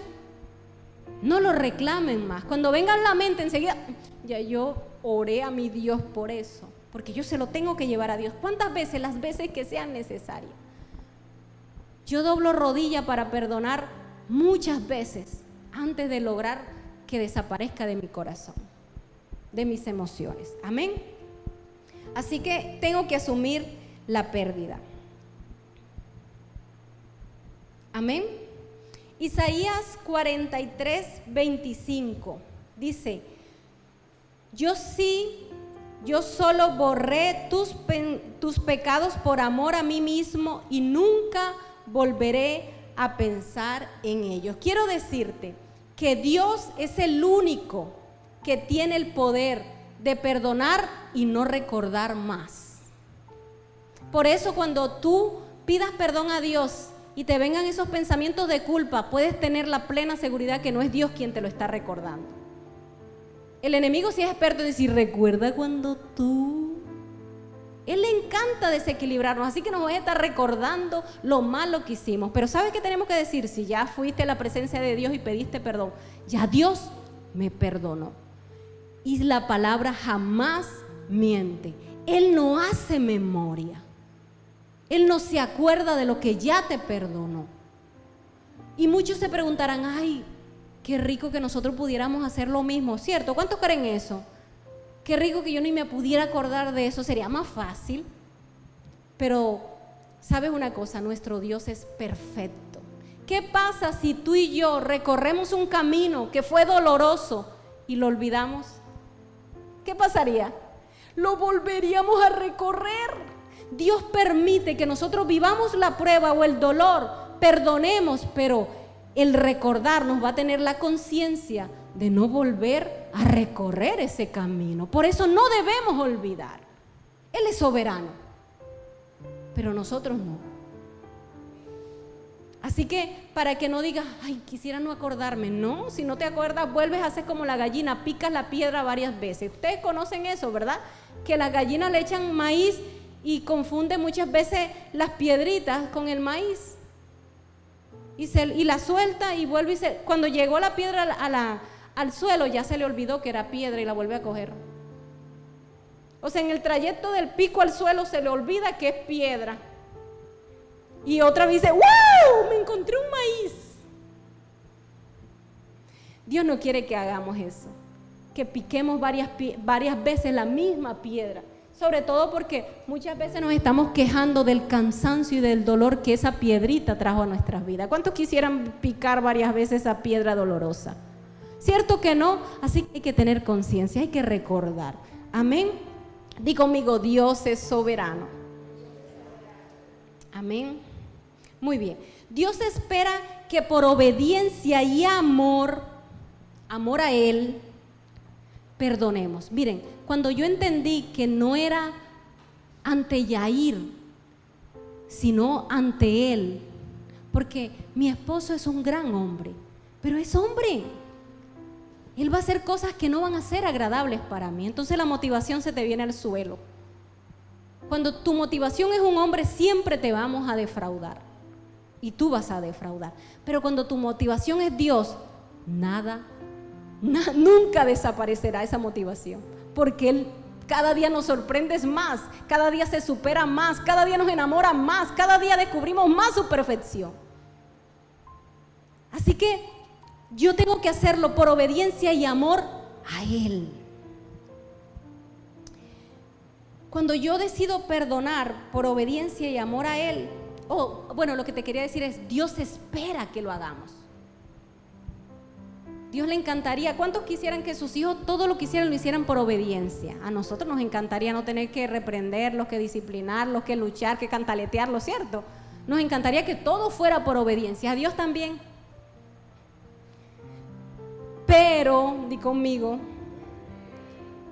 No lo reclamen más. Cuando venga a la mente enseguida, ya yo oré a mi Dios por eso, porque yo se lo tengo que llevar a Dios. ¿Cuántas veces? Las veces que sean necesarias. Yo doblo rodilla para perdonar muchas veces antes de lograr que desaparezca de mi corazón, de mis emociones. Amén. Así que tengo que asumir la pérdida. Amén. Isaías 43:25 dice: yo solo borré tus pecados por amor a mí mismo y nunca volveré a pensar en ellos. Quiero decirte que Dios es el único que tiene el poder de perdonar y no recordar más. Por eso cuando tú pidas perdón a Dios y te vengan esos pensamientos de culpa, puedes tener la plena seguridad que no es Dios quien te lo está recordando. El enemigo sí es experto en decir, recuerda cuando tú... Él le encanta desequilibrarnos, así que nos va a estar recordando lo malo que hicimos. Pero ¿sabes qué tenemos que decir? Si ya fuiste a la presencia de Dios y pediste perdón, ya Dios me perdonó. Y la palabra jamás miente. Él no hace memoria. Él no se acuerda de lo que ya te perdonó. Y muchos se preguntarán, ay, qué rico que nosotros pudiéramos hacer lo mismo, ¿cierto? ¿Cuántos creen eso? Qué rico que yo ni me pudiera acordar de eso, sería más fácil. Pero, ¿sabes una cosa? Nuestro Dios es perfecto. ¿Qué pasa si tú y yo recorremos un camino que fue doloroso y lo olvidamos? ¿Qué pasaría? Lo volveríamos a recorrer. Dios permite que nosotros vivamos la prueba o el dolor, perdonemos, pero el recordar nos va a tener la conciencia de no volver a recorrer ese camino. Por eso no debemos olvidar. Él es soberano, pero nosotros no. Así que para que no digas, ay, quisiera no acordarme. No, si no te acuerdas, vuelves a hacer como la gallina, picas la piedra varias veces. Ustedes conocen eso, ¿verdad? Que las gallinas le echan maíz y confunde muchas veces las piedritas con el maíz y la suelta y vuelve cuando llegó la piedra al suelo ya se le olvidó que era piedra y la vuelve a coger. O sea, en el trayecto del pico al suelo se le olvida que es piedra y otra vez dice, ¡wow! Me encontré un maíz. Dios no quiere que hagamos eso, que piquemos varias veces la misma piedra. Sobre todo porque muchas veces nos estamos quejando del cansancio y del dolor que esa piedrita trajo a nuestras vidas. ¿Cuántos quisieran picar varias veces esa piedra dolorosa? ¿Cierto que no? Así que hay que tener conciencia, hay que recordar. Amén. Di conmigo, Dios es soberano. Amén. Muy bien. Dios espera que por obediencia y amor a Él, perdonemos. Miren, cuando yo entendí que no era ante Yair, sino ante él, porque mi esposo es un gran hombre, pero es hombre. Él va a hacer cosas que no van a ser agradables para mí. Entonces la motivación se te viene al suelo. Cuando tu motivación es un hombre, siempre te vamos a defraudar. Y tú vas a defraudar. Pero cuando tu motivación es Dios, nunca desaparecerá esa motivación, porque Él cada día nos sorprende más, cada día se supera más, cada día nos enamora más, cada día descubrimos más su perfección. Así que yo tengo que hacerlo por obediencia y amor a Él. Cuando yo decido perdonar por obediencia y amor a Él, lo que te quería decir es, Dios espera que lo hagamos. Dios le encantaría. ¿Cuántos quisieran que sus hijos todo lo que hicieran lo hicieran por obediencia? A nosotros nos encantaría no tener que reprenderlos, que disciplinarlos, que luchar, que cantaletearlos, ¿cierto? Nos encantaría que todo fuera por obediencia, a Dios también. Pero, di conmigo,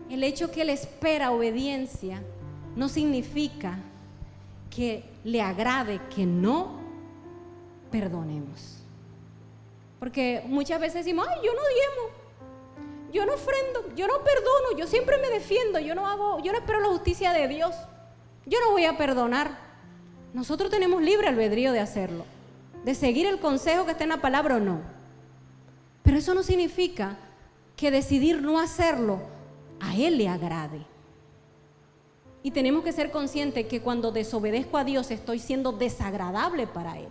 el hecho que Él espera obediencia no significa que le agrade que no perdonemos. Porque muchas veces decimos, ay, yo no diezmo, yo no ofrendo, yo no perdono, yo siempre me defiendo, yo no espero la justicia de Dios, yo no voy a perdonar. Nosotros tenemos libre albedrío de hacerlo, de seguir el consejo que está en la palabra o no. Pero eso no significa que decidir no hacerlo a Él le agrade. Y tenemos que ser conscientes que cuando desobedezco a Dios estoy siendo desagradable para Él.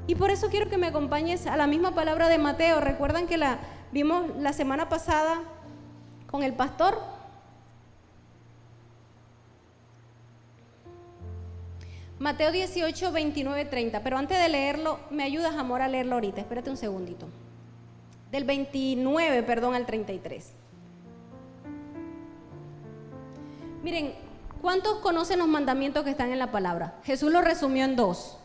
Y por eso quiero que me acompañes a la misma palabra de Mateo. ¿Recuerdan que la vimos la semana pasada con el pastor? Mateo 18, 29, 30. Pero antes de leerlo, ¿me ayudas, amor, a leerlo ahorita? Espérate un segundito. Del 29, perdón, al 33. Miren, ¿cuántos conocen los mandamientos que están en la palabra? Jesús los resumió en 2.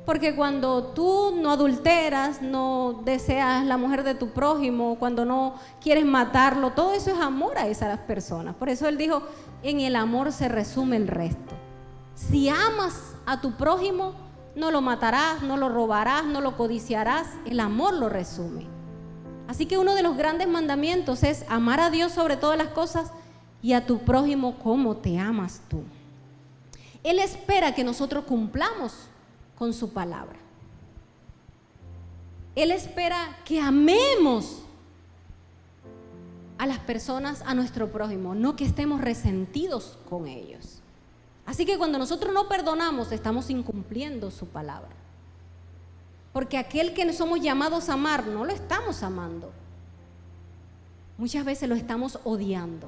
Porque cuando tú no adulteras, no deseas la mujer de tu prójimo, cuando no quieres matarlo, todo eso es amor a esas personas. Por eso Él dijo, en el amor se resume el resto. Si amas a tu prójimo, no lo matarás, no lo robarás, no lo codiciarás. El amor lo resume. Así que uno de los grandes mandamientos es amar a Dios sobre todas las cosas y a tu prójimo como te amas tú. Él espera que nosotros cumplamos con su palabra. Él espera que amemos a las personas, a nuestro prójimo, no que estemos resentidos con ellos. Así que cuando nosotros no perdonamos, estamos incumpliendo su palabra. Porque aquel que somos llamados a amar, no lo estamos amando. Muchas veces lo estamos odiando.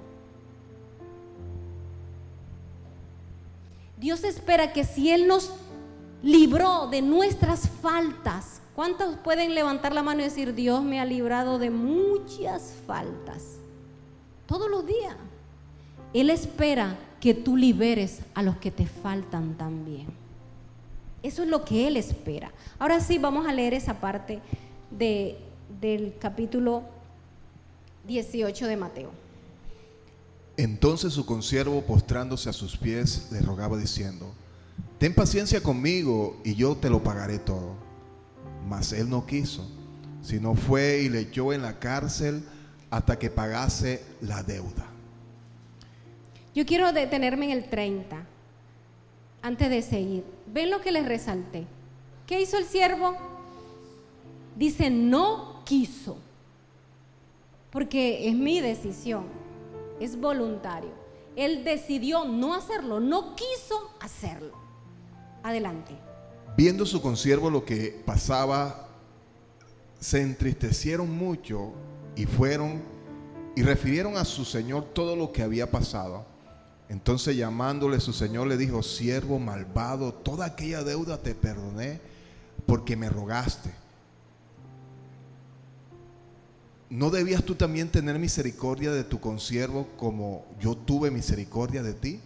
Dios espera que si Él nos libró de nuestras faltas, ¿cuántos pueden levantar la mano y decir, Dios me ha librado de muchas faltas? Todos los días. Él espera que tú liberes a los que te faltan también. Eso es lo que Él espera. Ahora sí, vamos a leer esa parte del capítulo 18 de Mateo. Entonces su consiervo, postrándose a sus pies, le rogaba diciendo, ten paciencia conmigo y yo te lo pagaré todo. Mas él no quiso, sino fue y le echó en la cárcel hasta que pagase la deuda. Yo quiero detenerme en el 30, antes de seguir. ¿Ven lo que les resalté? ¿Qué hizo el siervo? Dice, no quiso, porque es mi decisión, es voluntario. Él decidió no hacerlo, no quiso hacerlo. Adelante. Viendo su consiervo lo que pasaba, se entristecieron mucho y fueron y refirieron a su señor todo lo que había pasado. Entonces llamándole su señor le dijo, siervo malvado, toda aquella deuda te perdoné porque me rogaste. ¿No debías tú también tener misericordia de tu consiervo como yo tuve misericordia de ti?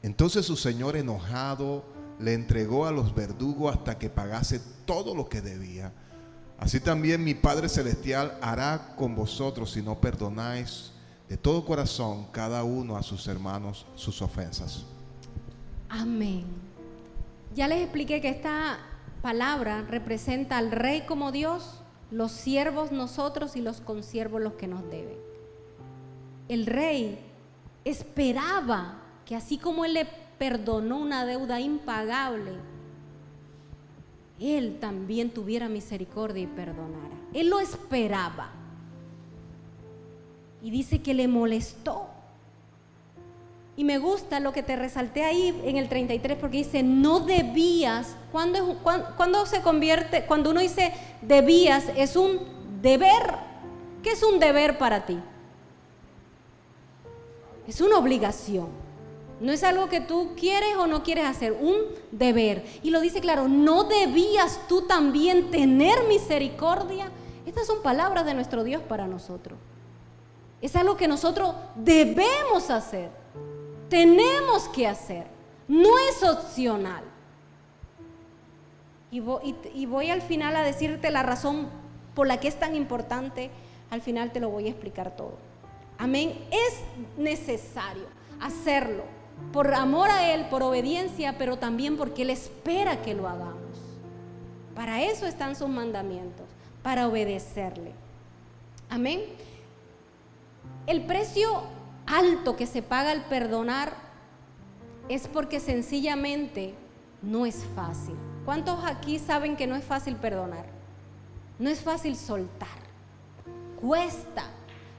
Entonces su señor enojado le entregó a los verdugos hasta que pagase todo lo que debía. Así también mi Padre Celestial hará con vosotros si no perdonáis de todo corazón cada uno a sus hermanos sus ofensas. Amén. Ya les expliqué que esta palabra representa al rey como Dios, los siervos nosotros y los consiervos los que nos deben. El rey esperaba que así como él le perdonó una deuda impagable, él también tuviera misericordia y perdonara. Él lo esperaba. Y dice que le molestó. Y me gusta lo que te resalté ahí en el 33, porque dice, no debías. ¿Cuándo se convierte? Cuando uno dice debías, es un deber. ¿Qué es un deber para ti? Es una obligación. No es algo que tú quieres o no quieres hacer, un deber. Y lo dice claro, no debías tú también tener misericordia. Estas son palabras de nuestro Dios para nosotros. Es algo que nosotros debemos hacer, tenemos que hacer, no es opcional. y voy al final a decirte la razón por la que es tan importante. Al final te lo voy a explicar todo. Amén. Es necesario hacerlo por amor a Él, por obediencia, pero también porque Él espera que lo hagamos. Para eso están sus mandamientos, para obedecerle. Amén. El precio alto que se paga al perdonar es porque sencillamente no es fácil. ¿Cuántos aquí saben que no es fácil perdonar? No es fácil soltar. Cuesta.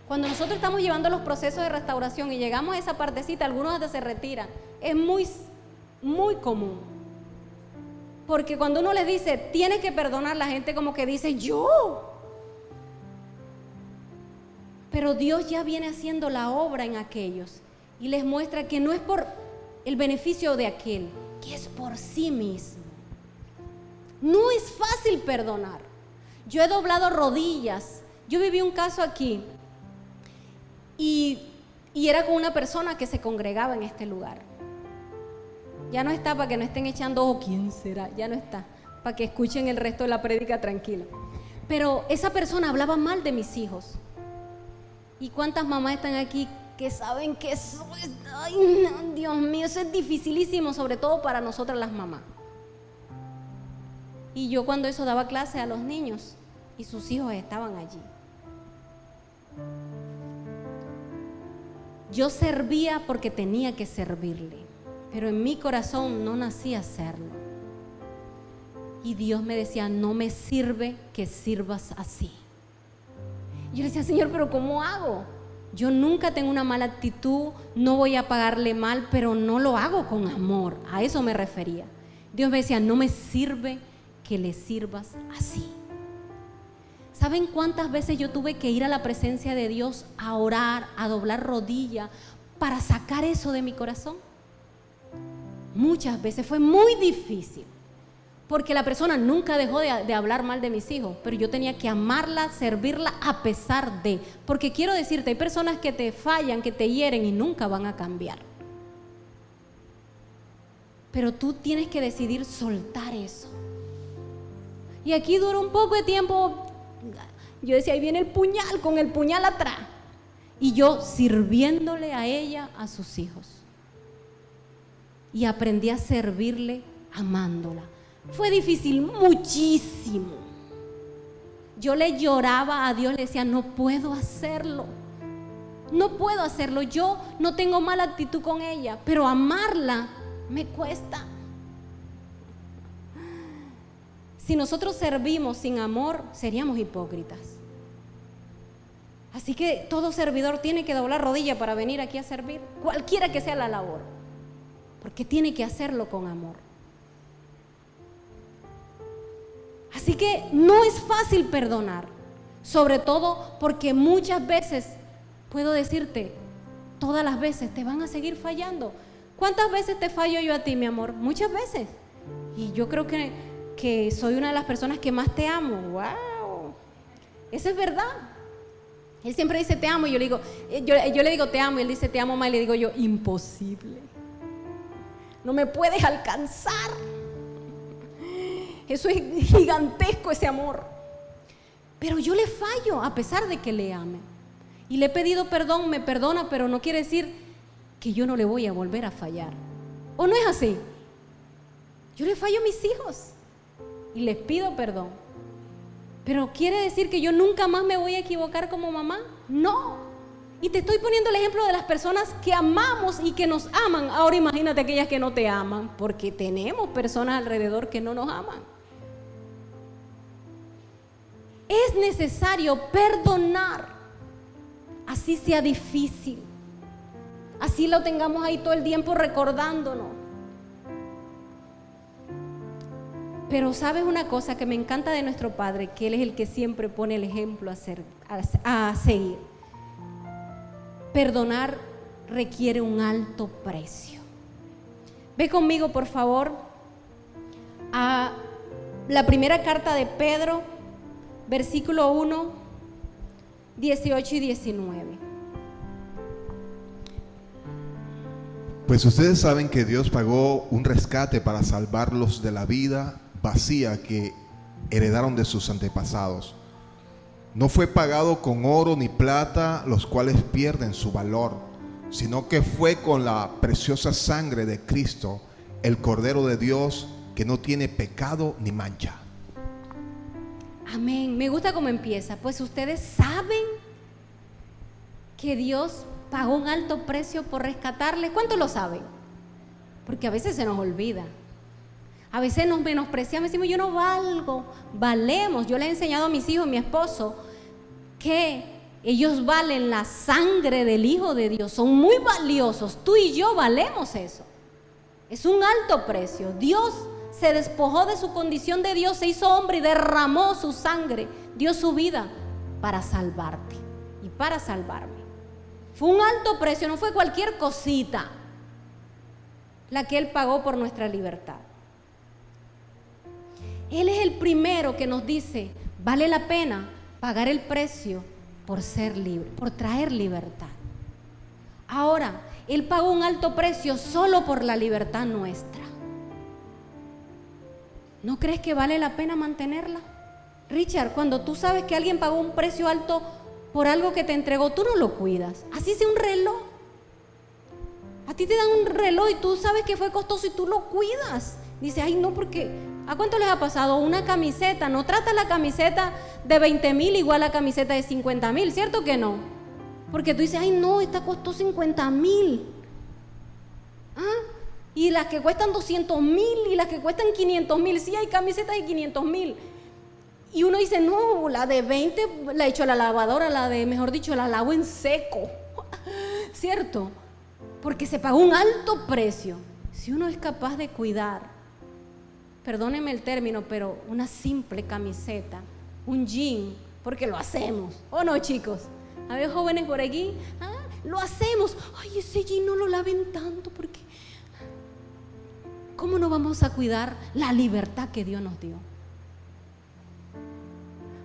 Cuando nosotros estamos llevando los procesos de restauración y llegamos a esa partecita, algunos hasta se retiran. Es muy, muy común. Porque cuando uno les dice, tienes que perdonar, la gente como que dice, ¿yo? Pero Dios ya viene haciendo la obra en aquellos y les muestra que no es por el beneficio de aquel, que es por sí mismo. No es fácil perdonar. Yo he doblado rodillas. Yo viví un caso aquí y era con una persona que se congregaba en este lugar. Ya no está, para que no estén echando ojo, ¿quién será? Ya no está, para que escuchen el resto de la prédica tranquila. Pero esa persona hablaba mal de mis hijos. ¿Y cuántas mamás están aquí que saben que eso es, ay, no, Dios mío, eso es dificilísimo, sobre todo para nosotras las mamás? Y yo cuando eso daba clase a los niños y sus hijos estaban allí. Yo servía porque tenía que servirle, pero en mi corazón no nací a hacerlo. Y Dios me decía, no me sirve que sirvas así. Yo le decía, Señor, pero ¿cómo hago? Yo nunca tengo una mala actitud, no voy a pagarle mal, pero no lo hago con amor. A eso me refería. Dios me decía, no me sirve que le sirvas así. ¿Saben cuántas veces yo tuve que ir a la presencia de Dios a orar, a doblar rodilla para sacar eso de mi corazón? Muchas veces, fue muy difícil. Porque la persona nunca dejó de hablar mal de mis hijos, pero yo tenía que amarla, servirla a pesar de. Porque quiero decirte, hay personas que te fallan, que te hieren y nunca van a cambiar. Pero tú tienes que decidir soltar eso. Y aquí duró un poco de tiempo. Yo decía, ahí viene el puñal, con el puñal atrás. Y yo sirviéndole a ella, a sus hijos. Y aprendí a servirle amándola. Fue difícil, muchísimo. Yo le lloraba a Dios, le decía, no puedo hacerlo. No puedo hacerlo. Yo no tengo mala actitud con ella, pero amarla me cuesta. Si nosotros servimos sin amor, seríamos hipócritas. Así que todo servidor tiene que doblar rodilla para venir aquí a servir, cualquiera que sea la labor, porque tiene que hacerlo con amor. Así que no es fácil perdonar, sobre todo porque muchas veces, puedo decirte, todas las veces te van a seguir fallando. ¿Cuántas veces te fallo yo a ti, mi amor? Muchas veces. Y yo creo que soy una de las personas que más te amo. ¡Wow! Eso es verdad. Él siempre dice te amo y yo le digo te amo y él dice te amo más y le digo yo imposible. No me puedes alcanzar. Eso es gigantesco, ese amor. Pero yo le fallo a pesar de que le ame. Y le he pedido perdón, me perdona, pero no quiere decir que yo no le voy a volver a fallar. ¿O no es así? Yo le fallo a mis hijos y les pido perdón. Pero ¿quiere decir que yo nunca más me voy a equivocar como mamá? No. Y te estoy poniendo el ejemplo de las personas que amamos y que nos aman. Ahora imagínate aquellas que no te aman, porque tenemos personas alrededor que no nos aman. Es necesario perdonar, así sea difícil, así lo tengamos ahí todo el tiempo recordándonos. Pero sabes una cosa que me encanta de nuestro Padre, que Él es el que siempre pone el ejemplo a seguir. Perdonar requiere un alto precio. Ve conmigo, por favor, a la primera carta de Pedro, versículo 1, 18 y 19. Pues ustedes saben que Dios pagó un rescate para salvarlos de la vida vacía que heredaron de sus antepasados. No fue pagado con oro ni plata, los cuales pierden su valor, sino que fue con la preciosa sangre de Cristo, el Cordero de Dios, que no tiene pecado ni mancha. Amén. Me gusta cómo empieza. Pues ustedes saben que Dios pagó un alto precio por rescatarles. ¿Cuántos lo saben? Porque a veces se nos olvida. A veces nos menospreciamos, decimos yo no valgo. Valemos. Yo les he enseñado a mis hijos, a mi esposo, que ellos valen la sangre del Hijo de Dios. Son muy valiosos. Tú y yo valemos eso. Es un alto precio. Dios se despojó de su condición de Dios, se hizo hombre y derramó su sangre, dio su vida para salvarte y para salvarme. Fue un alto precio, no fue cualquier cosita la que Él pagó por nuestra libertad. Él es el primero que nos dice, vale la pena pagar el precio por ser libre, por traer libertad. Ahora, Él pagó un alto precio solo por la libertad nuestra. ¿No crees que vale la pena mantenerla? Richard, cuando tú sabes que alguien pagó un precio alto por algo que te entregó, tú no lo cuidas. Así sea un reloj. A ti te dan un reloj y tú sabes que fue costoso y tú lo cuidas. Dice, ay no, porque ¿a cuánto les ha pasado? Una camiseta, no trata la camiseta de 20,000 igual a la camiseta de 50,000, ¿cierto que no? Porque tú dices, ay no, esta costó 50,000. ¿Ah? Y las que cuestan 200,000 y las que cuestan 500,000. Sí, hay camisetas de 500,000. Y uno dice, no, la de 20 la echo a la lavadora, la de, mejor dicho, la lavo en seco. ¿Cierto? Porque se pagó un alto precio. Si uno es capaz de cuidar, perdónenme el término, pero una simple camiseta, un jean, porque lo hacemos. ¿O no, chicos? A ver, jóvenes por aquí, lo hacemos. Ay, ese jean no lo laven tanto porque... ¿Cómo no vamos a cuidar la libertad que Dios nos dio?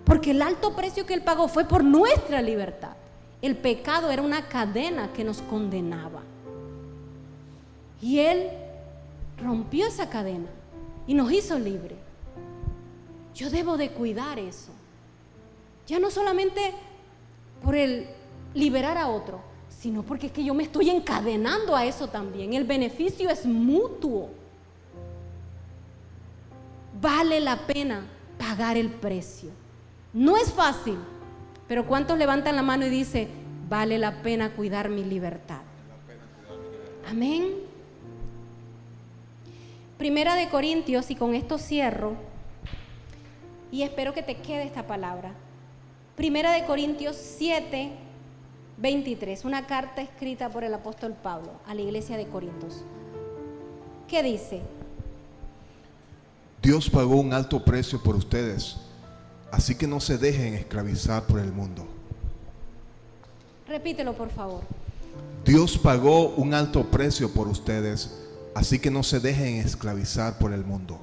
Porque el alto precio que Él pagó fue por nuestra libertad. El pecado era una cadena que nos condenaba. Y Él rompió esa cadena y nos hizo libres. Yo debo de cuidar eso. Ya no solamente por el liberar a otro, sino porque es que yo me estoy encadenando a eso también. El beneficio es mutuo. Vale la pena pagar el precio. No es fácil, pero ¿cuántos levantan la mano y dicen, vale la pena cuidar mi libertad? Amén. Primera de Corintios, y con esto cierro, y espero que te quede esta palabra. Primera de Corintios 7, 23, una carta escrita por el apóstol Pablo a la iglesia de Corintios. ¿Qué dice? Dios pagó un alto precio por ustedes, así que no se dejen esclavizar por el mundo. Repítelo, por favor. Dios pagó un alto precio por ustedes, así que no se dejen esclavizar por el mundo.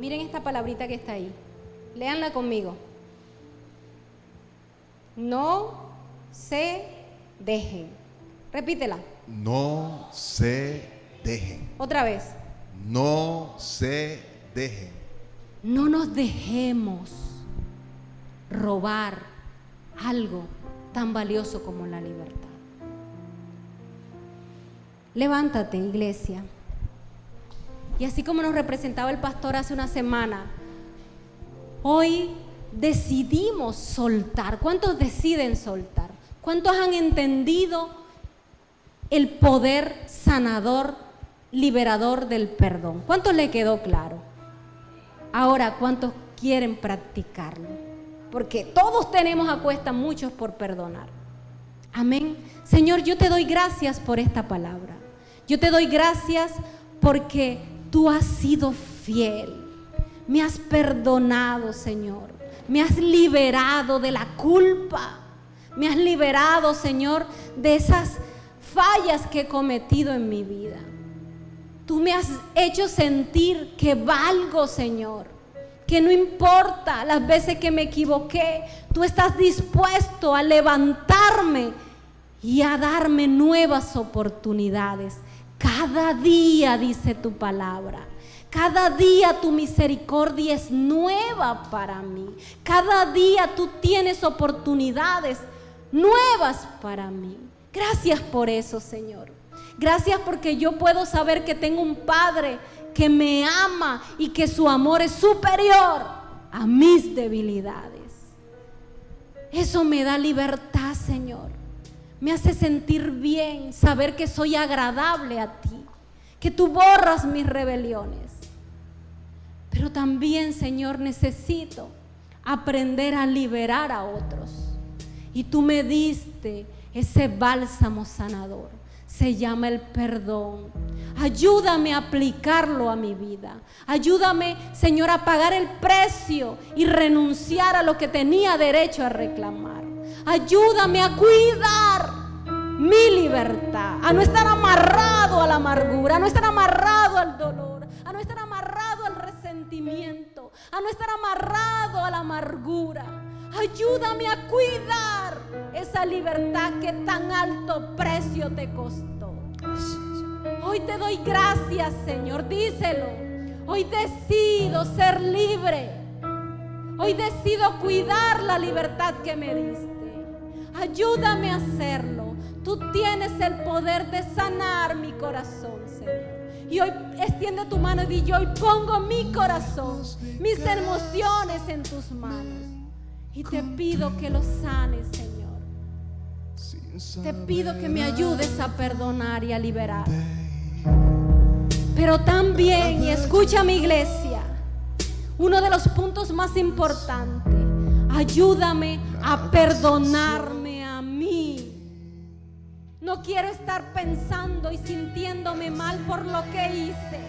Miren esta palabrita que está ahí. Léanla conmigo. No se dejen. Repítela. No se dejen. Otra vez. No se dejen. No nos dejemos robar algo tan valioso como la libertad. Levántate, iglesia. Y así como nos representaba el pastor hace una semana, hoy decidimos soltar. ¿Cuántos deciden soltar? ¿Cuántos han entendido el poder sanador, liberador del perdón? ¿Cuántos le quedó claro? Ahora, ¿cuántos quieren practicarlo? Porque todos tenemos a cuesta muchos por perdonar. Amén. Señor, yo te doy gracias por esta palabra. Yo te doy gracias porque tú has sido fiel. Me has perdonado, Señor. Me has liberado de la culpa. Me has liberado, Señor, de esas fallas que he cometido en mi vida. Tú me has hecho sentir que valgo, Señor, que no importa las veces que me equivoqué, tú estás dispuesto a levantarme y a darme nuevas oportunidades. Cada día, dice tu palabra, Cada día tu misericordia es nueva para mí. Cada día tú tienes oportunidades nuevas para mí. Gracias por eso, Señor. Gracias porque yo puedo saber que tengo un Padre que me ama y que su amor es superior a mis debilidades. Eso me da libertad, Señor. Me hace sentir bien saber que soy agradable a ti, que tú borras mis rebeliones. Pero también, Señor, necesito aprender a liberar a otros. Y tú me diste ese bálsamo sanador. Se llama el perdón. Ayúdame a aplicarlo a mi vida. Ayúdame, Señor, a pagar el precio y renunciar a lo que tenía derecho a reclamar. Ayúdame a cuidar mi libertad, a no estar amarrado a la amargura, a no estar amarrado al dolor, a no estar amarrado al resentimiento, a no estar amarrado a la amargura. Ayúdame a cuidar esa libertad que tan alto precio te costó. Hoy te doy gracias, Señor, díselo. Hoy decido ser libre. Hoy decido cuidar la libertad que me diste. Ayúdame a hacerlo. Tú tienes el poder de sanar mi corazón, Señor. Y hoy extiende tu mano y di: yo hoy pongo mi corazón, mis emociones en tus manos. Y te pido que lo sanes, Señor. Te pido que me ayudes a perdonar y a liberar. Pero también, y escucha mi iglesia, uno de los puntos más importantes: ayúdame a perdonarme a mí. No quiero estar pensando y sintiéndome mal por lo que hice.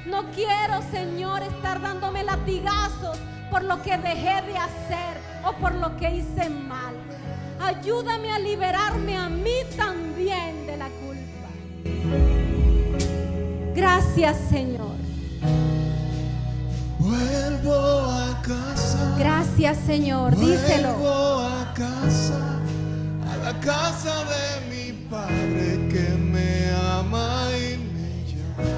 No quiero, Señor, estar dándome latigazos por lo que dejé de hacer o por lo que hice mal. Ayúdame a liberarme a mí también de la culpa. Gracias, Señor. Vuelvo a casa. Gracias, Señor. Díselo. Vuelvo a casa, a la casa de mi Padre que me ama y me llama.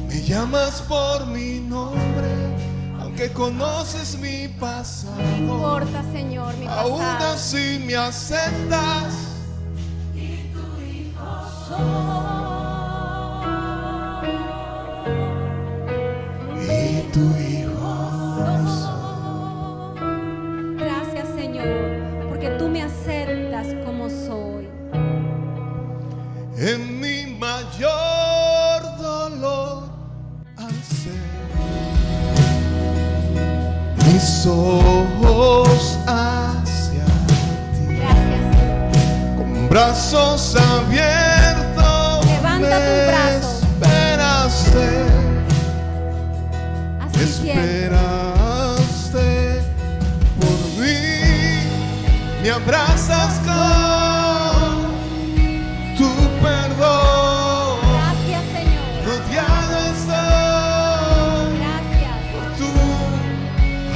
Me llamas por mi nombre, aunque conoces mi pasado. No importa, Señor, mi Aún pasado. así me aceptas. Y tu hijo soy. Y tu hijo Gracias, Señor, porque tú me aceptas como soy. en mi mayor dolor al ser mis ojos hacia ti, Gracias, Señor. con brazos abiertos. Levanta tu brazo. Esperaste, Así siempre. esperaste por mí, me abrazas con tu perdón. Gracias, Señor. Rodeado estoy Gracias. por tu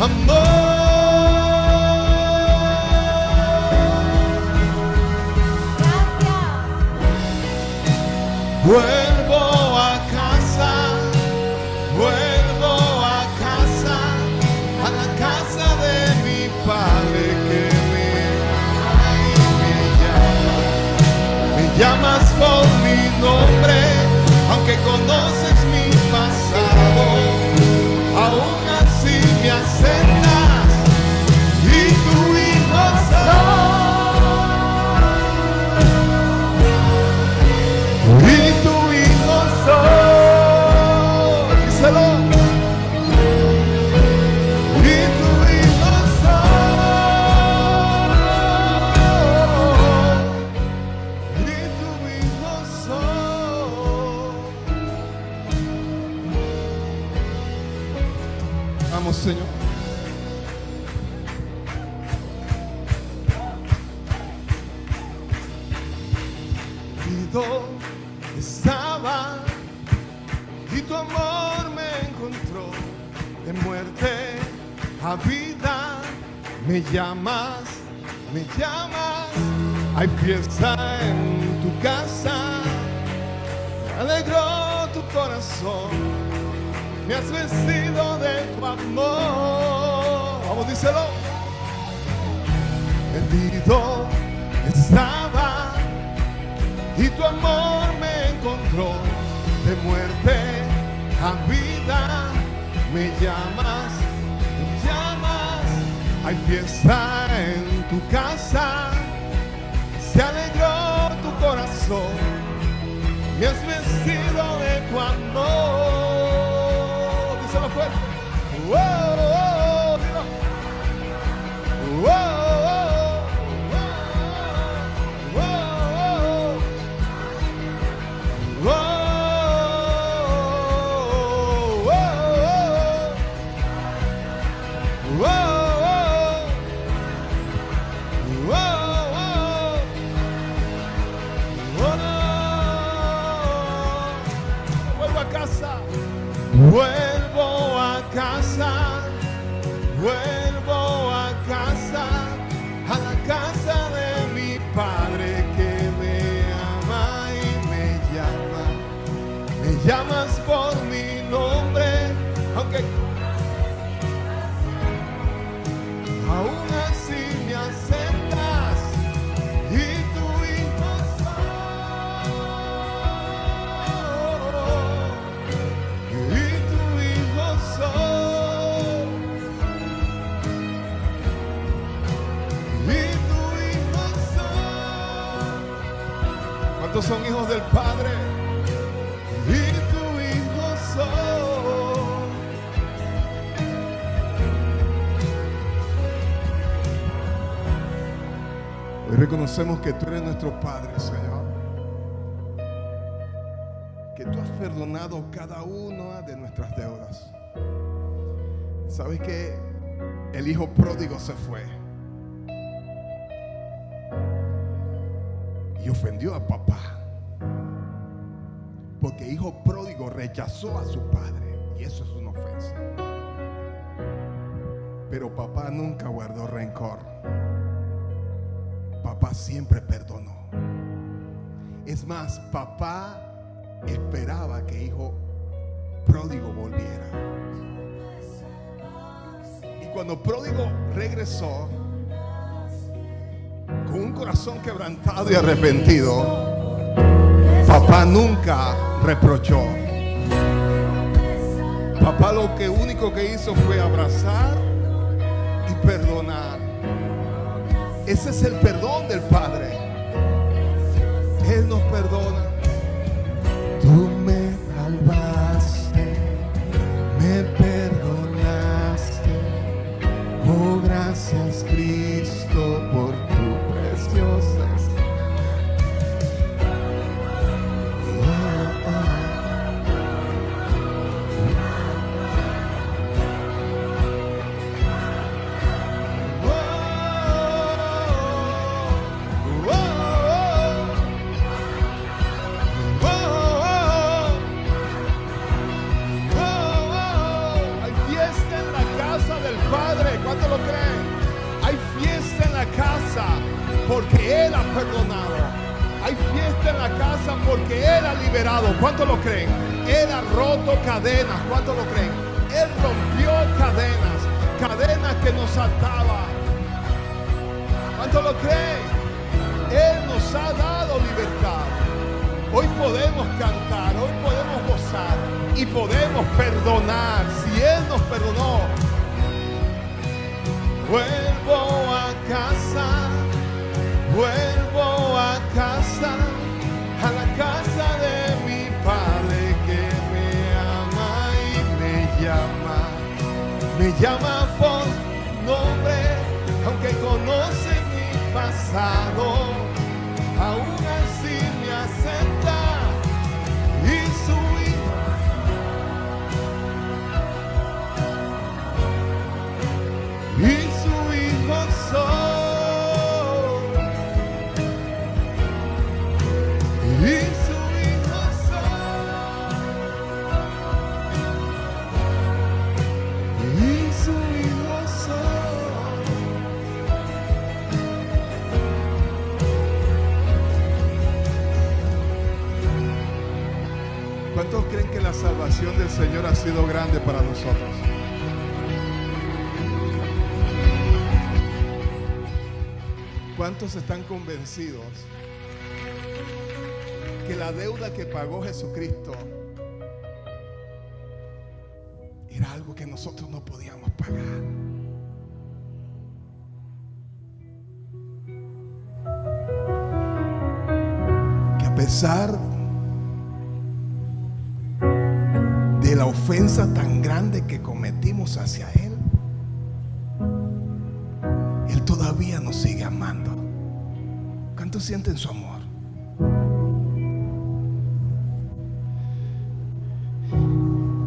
amor. Gracias. Vuelvo a casa, vuelvo a casa, a la casa de mi Padre que me ama y me llama. Me llamas por mi nombre, aunque conoces mi pasado. Aún así me aceptas y tu hijo soy. Y tu hijo soy. Díselo. Y tu hijo soy. Y tu hijo soy. Vamos, Señor. ¿Y dónde estaba? Y tu amor me encontró. De muerte a vida me llamas, me llamas. Hay fiesta en tu casa, me alegró tu corazón. me has vestido de tu amor. Vamos, díselo. Herido estaba y tu amor me encontró. De muerte a vida me llamas, me llamas. Hay fiesta en tu casa, se alegró tu corazón, me has vestido de tu amor. Díselo fuerte. Oh, oh, oh, dilo. Oh, oh, oh, oh, oh, oh. Vuelvo a casa, vuelvo a casa, a la casa de mi Padre que me ama y me llamas por mi nombre, aunque aún así me aceptas y tu hijo soy. ¿Cuántos son hijos del Padre? Y tu hijo soy. Hoy reconocemos que tú eres nuestro Padre, Señor. Que tú has perdonado cada una de nuestras deudas. ¿Sabes que el hijo pródigo se fue y ofendió a papá? Porque hijo pródigo rechazó a su padre y eso es una ofensa. Pero papá nunca guardó rencor. Papá siempre perdonó. Es más, papá esperaba que hijo pródigo volviera. Y cuando pródigo regresó con un corazón quebrantado y arrepentido, papá nunca reprochó. Papá lo único que hizo fue abrazar y perdonar. Ese es el perdón del Padre. Él nos perdona. Tú me salvaste, me perdonaste. Oh, gracias Cristo por tu preciosa. Porque Él ha perdonado. Hay fiesta en la casa porque Él ha liberado. ¿Cuántos lo creen? Él ha roto cadenas. ¿Cuántos lo creen? Él rompió cadenas. Cadenas que nos ataban. ¿Cuántos lo creen? Él nos ha dado libertad. Hoy podemos cantar, hoy podemos gozar y podemos perdonar. Si Él nos perdonó, vuelvo a casa. Vuelvo a casa, a la casa de mi Padre que me ama y me llama por nombre, aunque conoce mi pasado, aún así me acepta y su hijo soy. ¿Cuántos creen que la salvación del Señor ha sido grande para nosotros? ¿Cuántos están convencidos que la deuda que pagó Jesucristo era algo que nosotros no podíamos pagar? Que a pesar de la ofensa tan grande que cometimos hacia Él, Él todavía nos sigue amando. ¿Cuántos sienten su amor?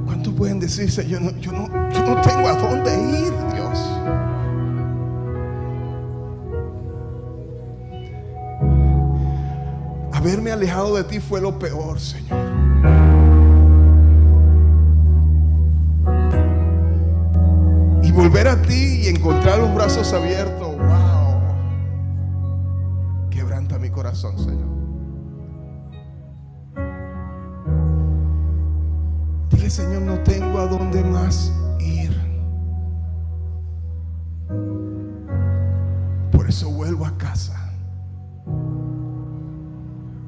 ¿Cuántos pueden decirse, yo no tengo a dónde ir, Dios? Haberme alejado de ti fue lo peor, Señor. Y volver a ti y encontrar los brazos abiertos, wow, quebranta mi corazón, Señor. Dile, Señor, no tengo a dónde más ir. Por eso vuelvo a casa.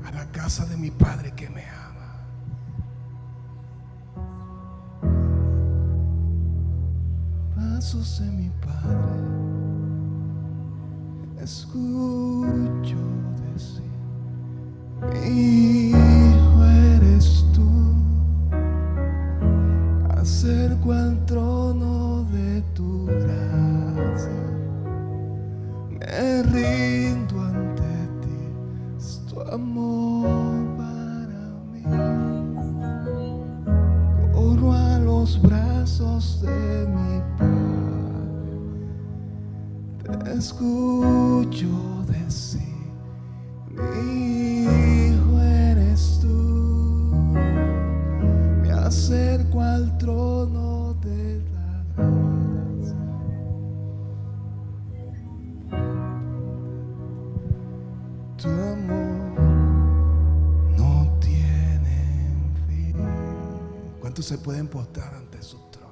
A la casa de mi Padre que me ama. Brazos de mi Padre, escucho decir, mi hijo eres tú. Acerco al trono de tu gracia, me rindo ante ti, es tu amor para mí. Corro a los brazos de mi Padre, te escucho decir, mi hijo eres tú. Me acerco al trono de la gracia. Tu amor no tiene fin. ¿Cuántos se pueden postrar ante su trono?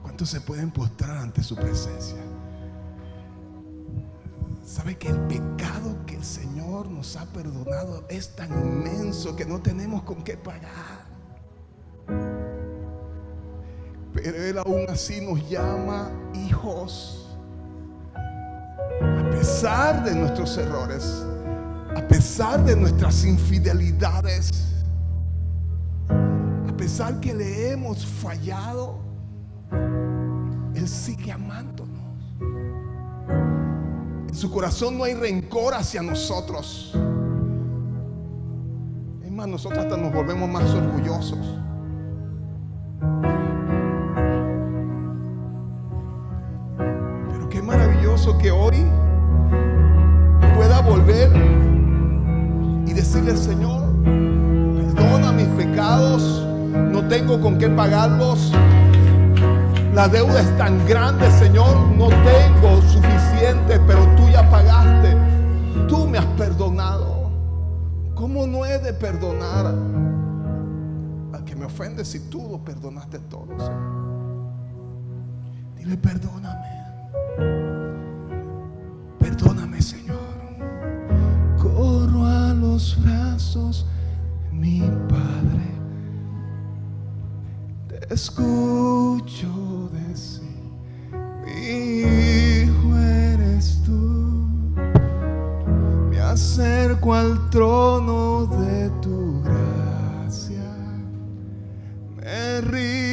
¿Cuántos se pueden postrar ante su presencia? ¿Sabe que el pecado que el Señor nos ha perdonado es tan inmenso que no tenemos con qué pagar? Pero Él aún así nos llama hijos. A pesar de nuestros errores, a pesar de nuestras infidelidades, a pesar que le hemos fallado, Él sigue amándonos. En su corazón no hay rencor hacia nosotros. Es más, nosotros hasta nos volvemos más orgullosos. Pero qué maravilloso que hoy pueda volver y decirle, Señor, perdona mis pecados, no tengo con qué pagarlos. La deuda es tan grande, Señor, no tengo suficiente, pero tú ya pagaste. Tú me has perdonado. ¿Cómo no he de perdonar al que me ofende si tú lo perdonaste todo, Señor? Dile, perdóname. Perdóname, Señor. Corro a los brazos de mi Padre. Te escucho decir, mi hijo eres tú. Me acerco al trono de tu gracia, me rindo